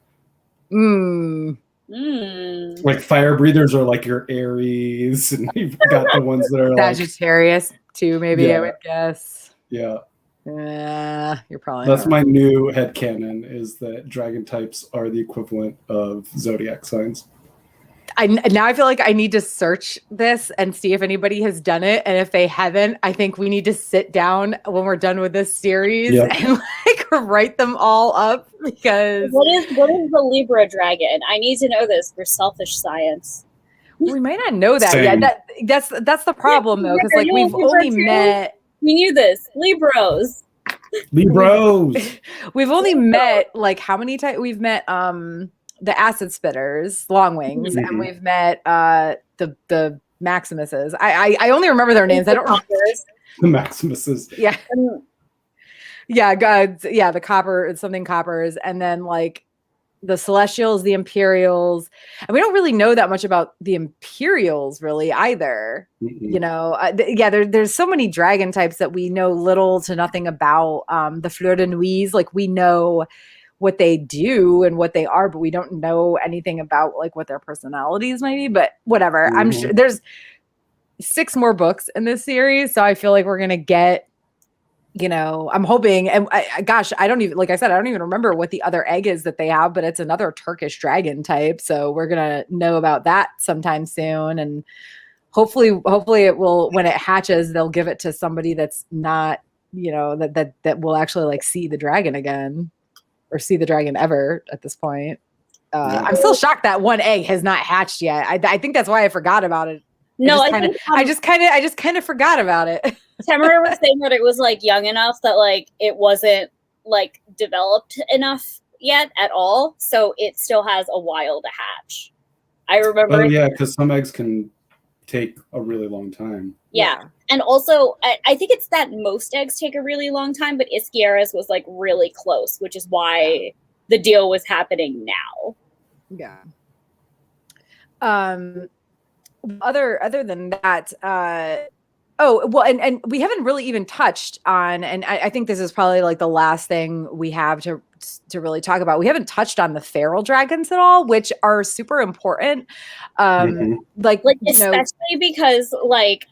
Like fire breathers are like your Aries, and you've got the ones that are Sagittarius too, maybe. I would guess. Yeah. You're probably That's my new headcanon, is that dragon types are the equivalent of zodiac signs. Now I feel like I need to search this and see if anybody has done it. And if they haven't, I think we need to sit down when we're done with this series and like write them all up, because what is the Libra dragon? I need to know this for selfish science. We might not know that yet. That's the problem though, because like we've only met. We knew this. Libros. We've only met like how many times? We've met the acid spitters, long wings, and we've met the Maximuses. I only remember their names. I don't remember the Maximuses. Yeah. The copper, something coppers, and then like the Celestials, the Imperials, and we don't really know that much about the Imperials really either. There's so many dragon types that we know little to nothing about. The Fleur de Nuits, like we know what they do and what they are, but we don't know anything about like what their personalities might be, but whatever. I'm sure there's 6 more books in this series, so I feel like we're gonna get, I'm hoping, and I don't even, like I said, I don't even remember what the other egg is that they have, but it's another Turkish dragon type, so we're gonna know about that sometime soon, and hopefully it will, when it hatches, they'll give it to somebody that's not, that will actually like see the dragon again. Or see the dragon ever at this point. I'm still shocked that one egg has not hatched yet. I think that's why I forgot about it. I just kind of forgot about it. Temeraire was saying that it was like young enough that like it wasn't like developed enough yet at all, so it still has a while to hatch. I remember. Oh yeah, because some eggs can take a really long time. Yeah. And also, I think it's that most eggs take a really long time, but Iskiara's was like really close, which is why the deal was happening now. Yeah. Other than that, Oh, well, and we haven't really even touched on, and I think this is probably like the last thing we have to really talk about. We haven't touched on the feral dragons at all, which are super important. Like, especially because like,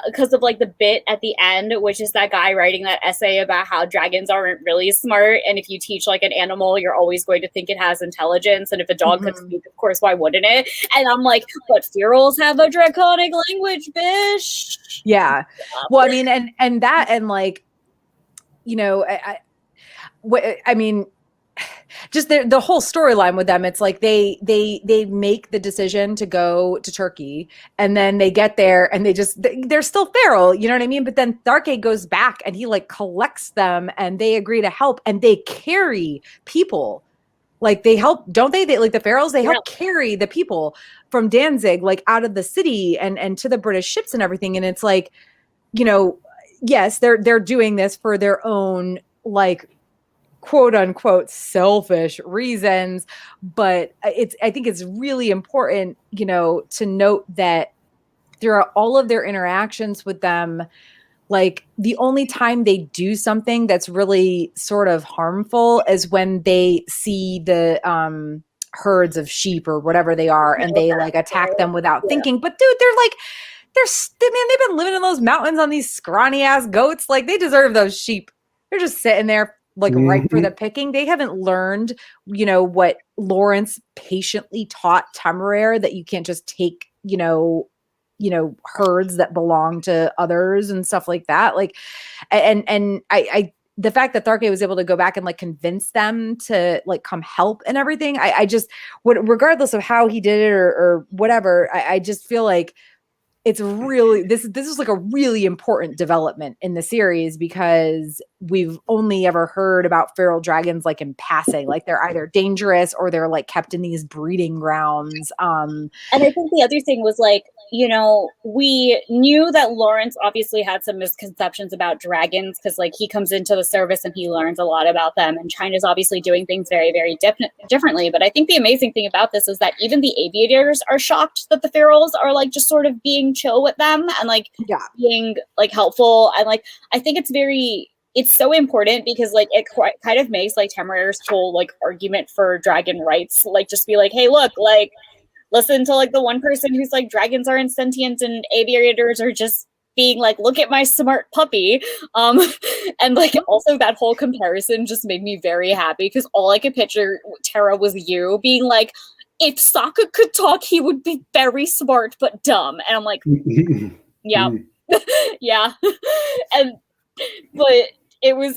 because of like the bit at the end, which is that guy writing that essay about how dragons aren't really smart, and if you teach like an animal, you're always going to think it has intelligence, and if a dog could speak, of course, why wouldn't it? And I'm like, but ferals have a draconic language, bish. Yeah. Well, I mean, and that, and like, I mean, just the whole storyline with them, it's like they make the decision to go to Turkey, and then they get there and they're still feral, you know what I mean? But then Tharke goes back and he like collects them, and they agree to help, and they carry people. Like they help, don't they? They like the ferals, they help carry the people from Danzig like out of the city and to the British ships and everything. And it's like, yes, they're doing this for their own like quote unquote selfish reasons, but I think it's really important, to note that throughout all of their interactions with them, like the only time they do something that's really sort of harmful is when they see the herds of sheep or whatever they are, and they like attack them without thinking. But dude, they've been living in those mountains on these scrawny ass goats. Like they deserve those sheep. They're just sitting there like ripe for the picking. They haven't learned, what Lawrence patiently taught Temeraire, that you can't just take, herds that belong to others and stuff like that. Like, and I the fact that Tharke was able to go back and like convince them to like come help and everything, I just regardless of how he did it or whatever, I just feel like it's really, this is like a really important development in the series, because we've only ever heard about feral dragons like in passing, like they're either dangerous or they're like kept in these breeding grounds. And I think the other thing was like, we knew that Lawrence obviously had some misconceptions about dragons, because like he comes into the service and he learns a lot about them, and China's obviously doing things very, very differently. But I think the amazing thing about this is that even the aviators are shocked that the ferals are like just sort of being chill with them and like being like helpful. And like, I think it's so important, because like it kind of makes like Temeraire's whole like argument for dragon rights like just be like, hey, look, like listen to like the one person who's like dragons aren't sentient and aviators are just being like, look at my smart puppy. And like also that whole comparison just made me very happy, because all I could picture, Tara, was you being like, if Sokka could talk, he would be very smart but dumb. And I'm like, yeah. Yeah. But it was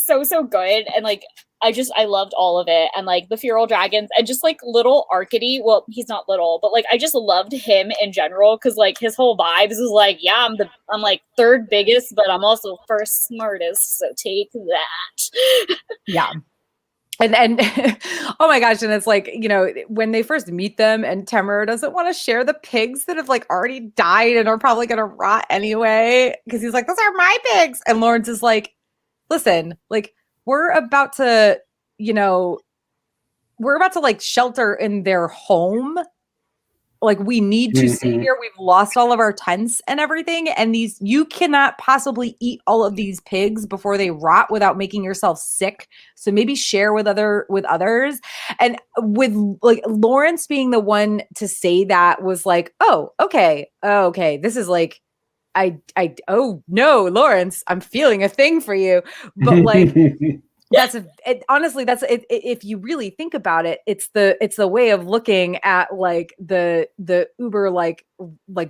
so good. And like I loved all of it, and like the feral dragons, and just like little Arcady. Well, he's not little, but like I just loved him in general, because like his whole vibes is like, yeah, I'm like third biggest, but I'm also first smartest, so take that. Yeah. And oh my gosh, and it's like, when they first meet them and Temeraire doesn't want to share the pigs that have like already died and are probably gonna rot anyway, because he's like, those are my pigs, and Lawrence is like, listen, like we're about to like shelter in their home. Like we need to stay here. We've lost all of our tents and everything. And you cannot possibly eat all of these pigs before they rot without making yourself sick. So maybe share with others. And with like Lawrence being the one to say that was like, oh, okay. This is like, oh no, Lawrence, I'm feeling a thing for you. But like, honestly, if you really think about it, it's the way of looking at like the uber like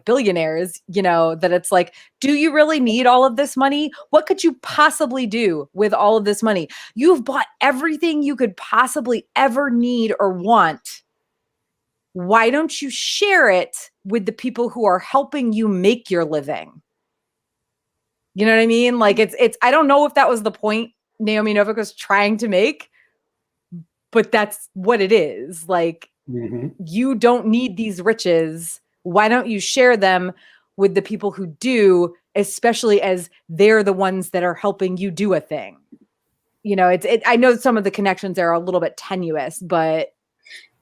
billionaires, that it's like, do you really need all of this money? What could you possibly do with all of this money? You've bought everything you could possibly ever need or want. Why don't you share it with the people who are helping you make your living? You know what I mean? Like it's I don't know if that was the point Naomi Novik was trying to make, but that's what it is. Like, you don't need these riches. Why don't you share them with the people who do, especially as they're the ones that are helping you do a thing? I know some of the connections are a little bit tenuous, but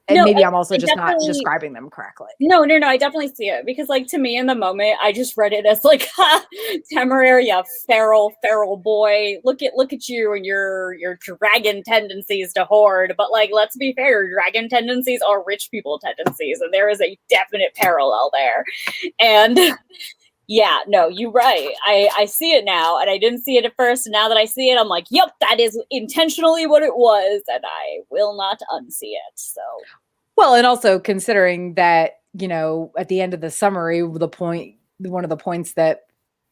And No, maybe I'm also I just not definitely- describing them correctly. No, I definitely see it because, like, to me in the moment, I just read it as like, ha, Temeraire, you feral boy. Look at you and your dragon tendencies to hoard. But like, let's be fair, dragon tendencies are rich people tendencies, and there is a definite parallel there. And yeah, no, you're right. I see it now, and I didn't see it at first. And now that I see it, I'm like, yep, that is intentionally what it was, and I will not unsee it. So. Well, and also considering that, you know, at the end of the summary, one of the points that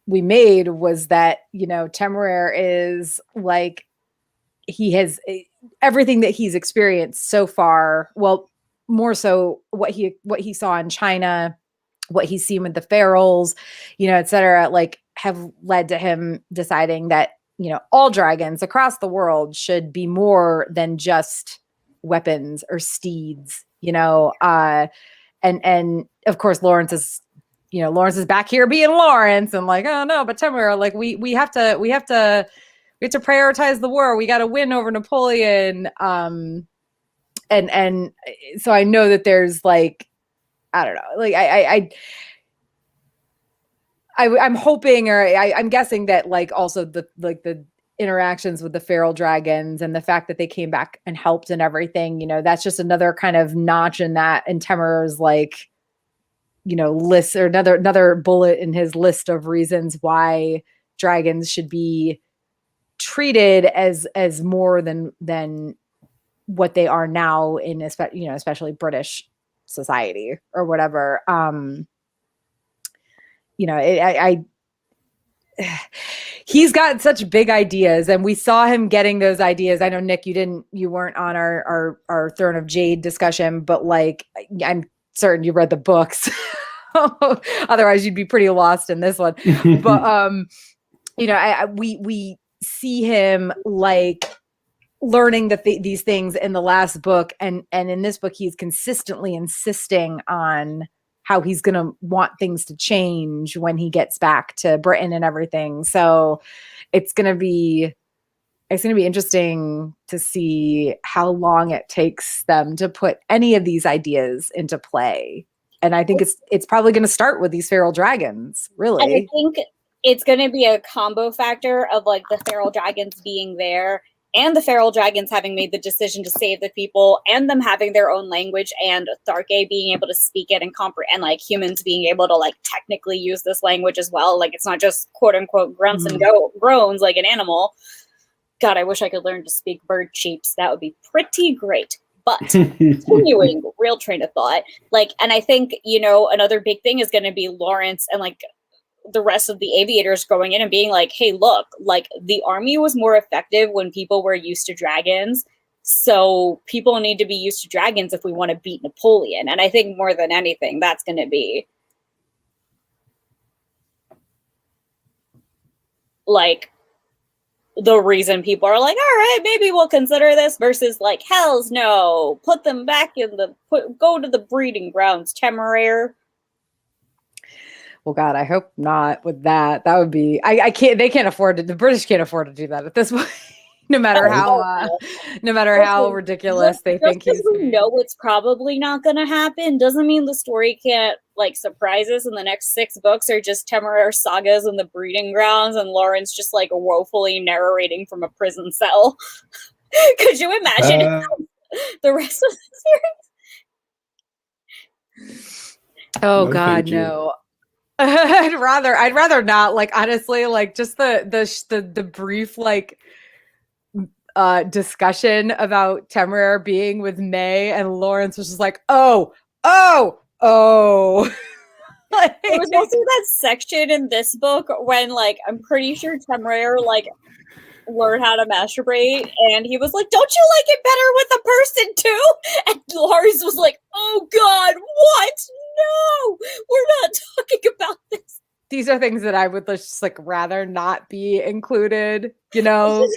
we made was that, you know, Temeraire is like, he has everything that he's experienced so far. Well, more so what he saw in China, what he's seen with the ferals, you know, et cetera, like have led to him deciding that, you know, all dragons across the world should be more than just weapons or steeds, you know, and of course Lawrence is back here being Lawrence and like, oh no, but Temeraire, like we have to prioritize the war. We got to win over Napoleon. And so I know that there's like, I don't know, like I'm hoping, or I'm guessing that like also the interactions with the feral dragons and the fact that they came back and helped and everything, you know, that's just another kind of notch in Temeraire's like, you know, list, or another bullet in his list of reasons why dragons should be treated as more than what they are now in, you know, especially British society or whatever. You know, he's got such big ideas, and we saw him getting those ideas. I know, Nick, you weren't on our Throne of Jade discussion, but like, I'm certain you read the books. Otherwise you'd be pretty lost in this one. But you know, we see him like learning these things in the last book, and in this book he's consistently insisting on how he's going to want things to change when he gets back to Britain and everything. So it's going to be interesting to see how long it takes them to put any of these ideas into play. And I think it's probably going to start with these feral dragons, really. And I think it's going to be a combo factor of like the feral dragons being there, and the feral dragons having made the decision to save the people, and them having their own language, and Tharke being able to speak it and comprehend, like humans being able to like technically use this language as well. Like it's not just quote unquote grunts and groans like an animal. God, I wish I could learn to speak bird cheeps. That would be pretty great. But continuing real train of thought, like, and I think, you know, another big thing is going to be Lawrence and like the rest of the aviators going in and being like, hey, look, like the army was more effective when people were used to dragons. So people need to be used to dragons if we want to beat Napoleon. And I think more than anything, that's going to be like the reason people are like, all right, maybe we'll consider this, versus like, hells no, put them back in go to the breeding grounds, Temeraire. Well, God, I hope not with that. That would be, I can't, they can't afford it. The British can't afford to do that at this point, no matter how ridiculous they think he's being. We know it's probably not going to happen doesn't mean the story can't like surprise us, and the next 6 books are just Temeraire sagas and the breeding grounds, and Lawrence just like woefully narrating from a prison cell. Could you imagine the rest of the series? Oh no, God, no. I'd rather not, like, honestly, like just the brief like discussion about Temeraire being with May, and Lawrence was just like, oh like, there was also that section in this book when like I'm pretty sure Temeraire like learned how to masturbate, and he was like, don't you like it better with a person too? And Lawrence was like, oh God, what? No, we're not talking about this. These are things that I would just like rather not be included, you know.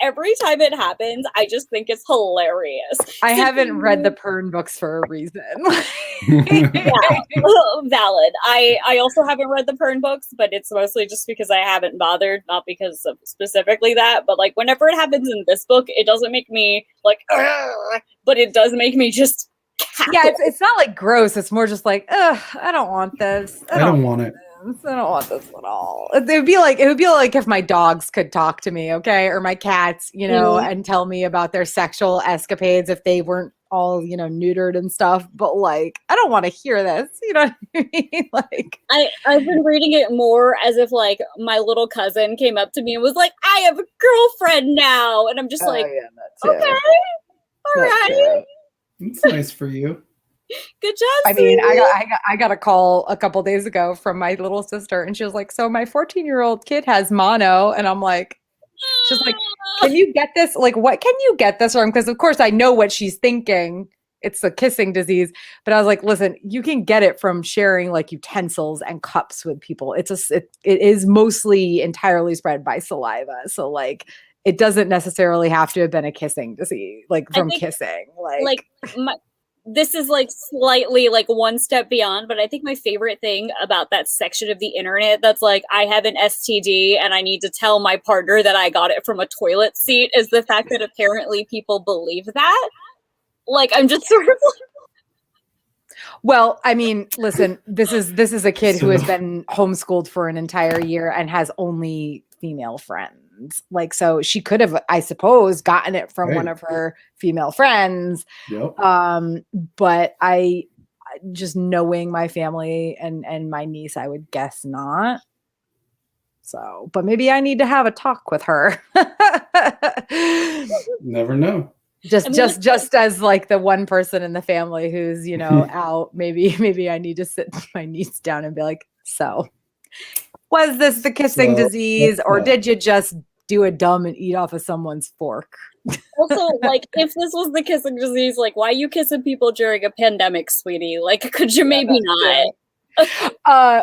every time it happens, I just think it's hilarious. I haven't read the Pern books for a reason. Valid. I also haven't read the Pern books, but it's mostly just because I haven't bothered, not because of specifically that. But like whenever it happens in this book, it doesn't make me like, but it does make me just cackle. Yeah, it's not like gross. It's more just like, I don't want this. I don't want it. I don't want this at all. It would be like if my dogs could talk to me, okay, or my cats, and tell me about their sexual escapades if they weren't all, neutered and stuff. But like, I don't want to hear this. You know what I mean? Like, I've been reading it more as if like my little cousin came up to me and was like, "I have a girlfriend now," and I'm just like, "Okay, all right, it's nice for you." Good job. I mean, I got a call a couple days ago from my little sister, and she was like, "So my 14-year-old kid has mono," and I'm like, she's like, "Can you get this? Like, what can you get this from?" Because of course I know what she's thinking. It's a kissing disease, but I was like, "Listen, you can get it from sharing like utensils and cups with people. It is mostly entirely spread by saliva, so like." It doesn't necessarily have to have been a kissing disease, like from kissing. This is like slightly like one step beyond, but I think my favorite thing about that section of the internet that's like, I have an STD and I need to tell my partner that I got it from a toilet seat is the fact that apparently people believe that. Like, I'm just sort of like... Well, I mean, listen, this is a kid who has been homeschooled for an entire year and has only female friends. Like, so she could have, I suppose, gotten it from one of her female friends. Yep. But I just knowing my family and my niece, I would guess not. So, but maybe I need to have a talk with her. Never know. Just as like the one person in the family who's, out, maybe I need to sit my niece down and be like, so was this the kissing disease or did you just do a dumb and eat off of someone's fork? Also, like, if this was the kissing disease, like, why are you kissing people during a pandemic, sweetie? Like, could you maybe not?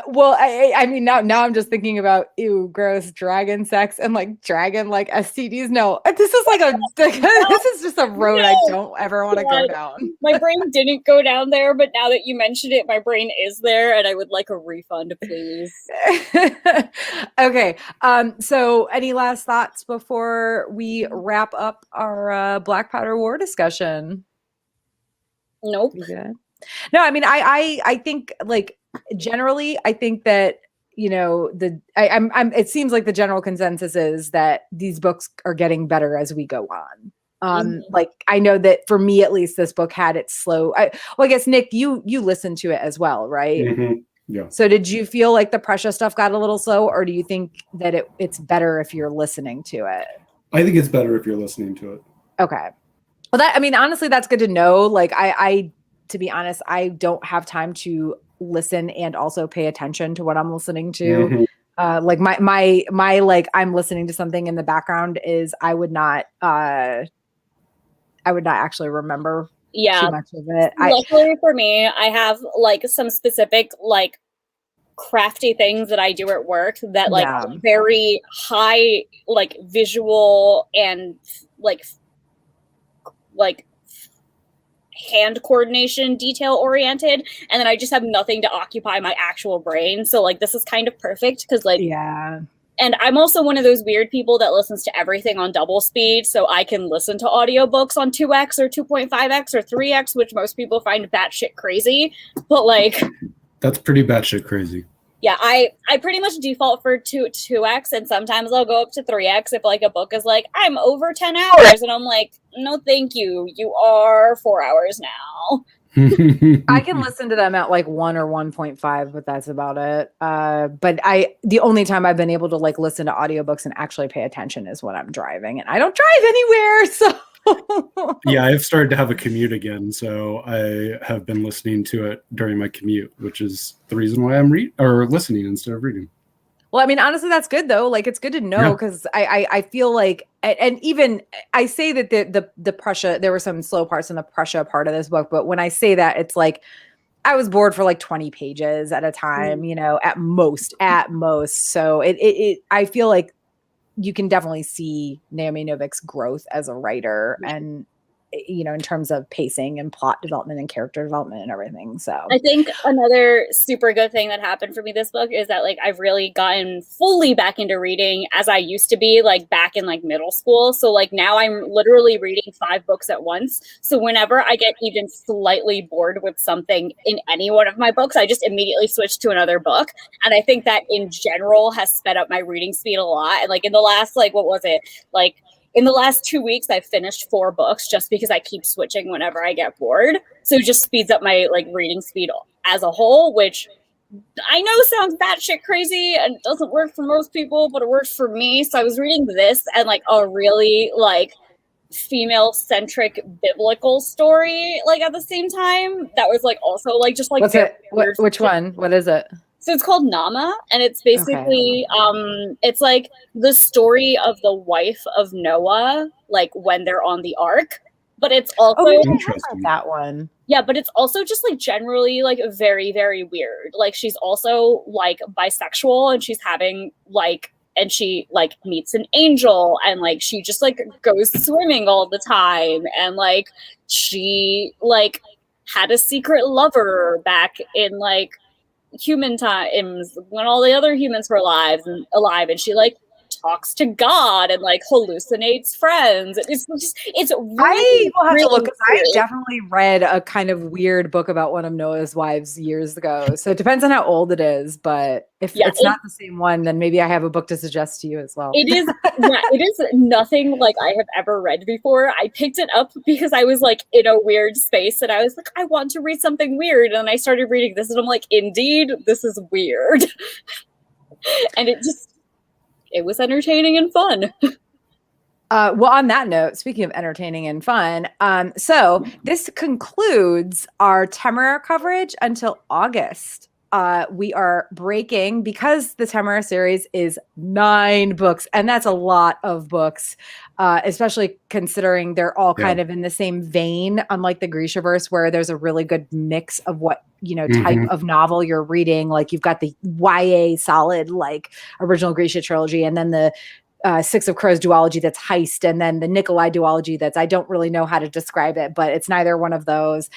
Well, I mean, now I'm just thinking about gross dragon sex and like dragon like STDs. No, this is just a road I don't ever want to go down. My brain didn't go down there, but now that you mentioned it, my brain is there, and I would like a refund, please. Okay. So any last thoughts before we wrap up our Black Powder War discussion? Nope. No, I mean, I think like generally, I think that it seems like the general consensus is that these books are getting better as we go on. Like I know that for me at least, this book had its slow. I guess Nick, you listened to it as well, right? Mm-hmm. Yeah. So did you feel like the Prussia stuff got a little slow, or do you think that it's better if you're listening to it? I think it's better if you're listening to it. Okay. Well, honestly, that's good to know. Like I to be honest, I don't have time to listen and also pay attention to what I'm listening to. Mm-hmm. Like my like I'm listening to something in the background is I would not actually remember too much of it. Luckily for me, I have like some specific like crafty things that I do at work that like very high like visual and like hand coordination, detail oriented, and then I just have nothing to occupy my actual brain. So like this is kind of perfect because like and I'm also one of those weird people that listens to everything on double speed, so I can listen to audiobooks on 2x or 2.5x or 3x, which most people find batshit crazy. But like that's pretty batshit crazy. Yeah, I pretty much default for 2x, and sometimes I'll go up to 3x if like a book is like, I'm over 10 hours, and I'm like, no thank you, you are 4 hours now. I can listen to them at like 1 or 1.5, but that's about it. But the only time I've been able to like listen to audiobooks and actually pay attention is when I'm driving, and I don't drive anywhere, so yeah, I've started to have a commute again, so I have been listening to it during my commute, which is the reason why I'm listening instead of reading. Well, I mean, honestly, that's good though. Like, it's good to know because I feel like, and even I say that the Prussia, there were some slow parts in the Prussia part of this book, but when I say that, it's like I was bored for like 20 pages at a time, at most. So I feel like you can definitely see Naomi Novik's growth as a writer, and in terms of pacing and plot development and character development and everything. So I think another super good thing that happened for me this book is that like I've really gotten fully back into reading as I used to be, like back in like middle school. So like now I'm literally reading 5 books at once. So whenever I get even slightly bored with something in any one of my books, I just immediately switch to another book. And I think that in general has sped up my reading speed a lot. And like in the last, like, what was it? Like in the last 2 weeks, I've finished 4 books just because I keep switching whenever I get bored. So it just speeds up my like reading speed as a whole, which I know sounds batshit crazy and doesn't work for most people, but it works for me. So I was reading this and like a really like female-centric biblical story like at the same time. That was like also like just like what's it? Which one? What is it? So it's called Nama, and it's basically it's like the story of the wife of Noah, like when they're on the ark. But it's also that one. Yeah, but it's also just like generally like very, very weird. Like she's also like bisexual, and she's having like, and she like meets an angel, and like she just like goes swimming all the time, and like she like had a secret lover back in like human times when all the other humans were alive, and she like talks to God and like hallucinates friends. It's really, I will have really to look, because I weird. definitely read a kind of weird book about one of Noah's wives years ago. So it depends on how old it is, but if it's not the same one, then maybe I have a book to suggest to you as well. It is it is nothing like I have ever read before. I picked it up because I was like in a weird space, and I was like, I want to read something weird, and I started reading this, and I'm like, indeed, this is weird. And it was entertaining and fun. Well, on that note, speaking of entertaining and fun, so this concludes our Temeraire coverage until August. We are breaking, because the Temeraire series is 9 books, and that's a lot of books, especially considering they're all kind of in the same vein, unlike the Grishaverse, where there's a really good mix of what type of novel you're reading. Like you've got the YA solid, like original Grisha trilogy, and then the Six of Crows duology that's heist, and then the Nikolai duology that's, I don't really know how to describe it, but it's neither one of those.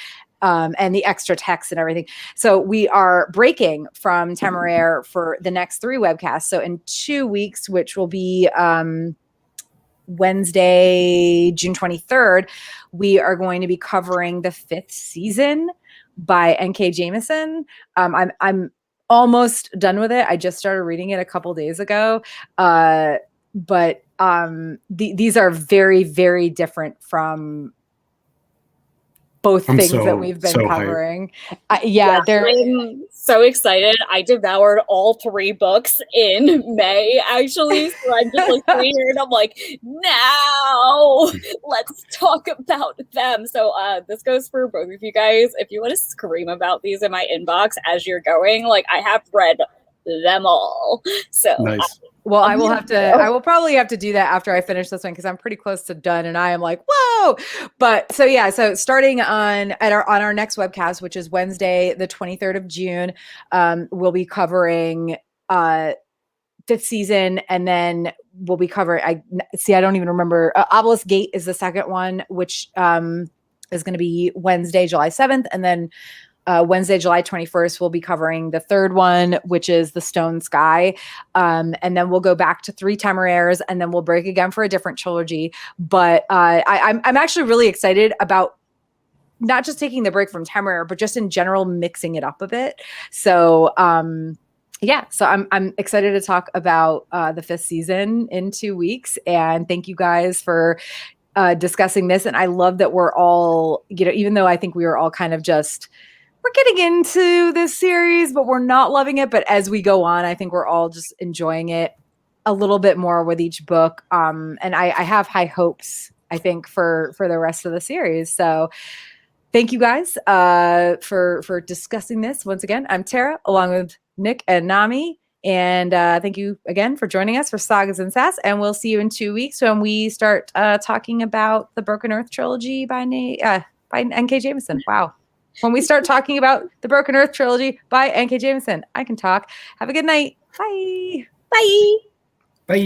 And the extra text and everything. So we are breaking from Temeraire for the next 3 webcasts. So in 2 weeks, which will be Wednesday, June 23rd, we are going to be covering the 5th season by N.K. Jemisin. I'm almost done with it. I just started reading it a couple days ago. But these are very, very different from both things that we've been covering. They're I'm so excited. I devoured all 3 books in May, actually. So I'm just like sitting here and I'm like, now let's talk about them. So this goes for both of you guys. If you want to scream about these in my inbox as you're going, like I have read them all. So nice. Well, I will probably have to do that after I finish this one, because I'm pretty close to done, and I am like, whoa. But so starting on our next webcast, which is Wednesday, the 23rd of June, we'll be covering 5th season, and then we'll be covering, I don't even remember. Obelisk Gate is the second one, which is going to be Wednesday, July 7th, and then Wednesday, July 21st, we'll be covering the 3rd one, which is The Stone Sky. And then we'll go back to 3 Temeraires, and then we'll break again for a different trilogy. But I'm actually really excited about not just taking the break from Temeraire, but just in general mixing it up a bit. So so I'm excited to talk about the 5th season in 2 weeks. And thank you guys for discussing this. And I love that we're all, even though I think we were all kind of we're getting into this series, but we're not loving it. But as we go on, I think we're all just enjoying it a little bit more with each book. And I have high hopes, I think, for the rest of the series. So thank you guys for discussing this. Once again, I'm Tara, along with Nick and Nami. And thank you again for joining us for Sagas and Sass. And we'll see you in 2 weeks when we start talking about the Broken Earth trilogy by N.K. Jemisin. Wow. When we start talking about the Broken Earth trilogy by N.K. Jemisin, I can talk. Have a good night. Bye. Bye. Bye.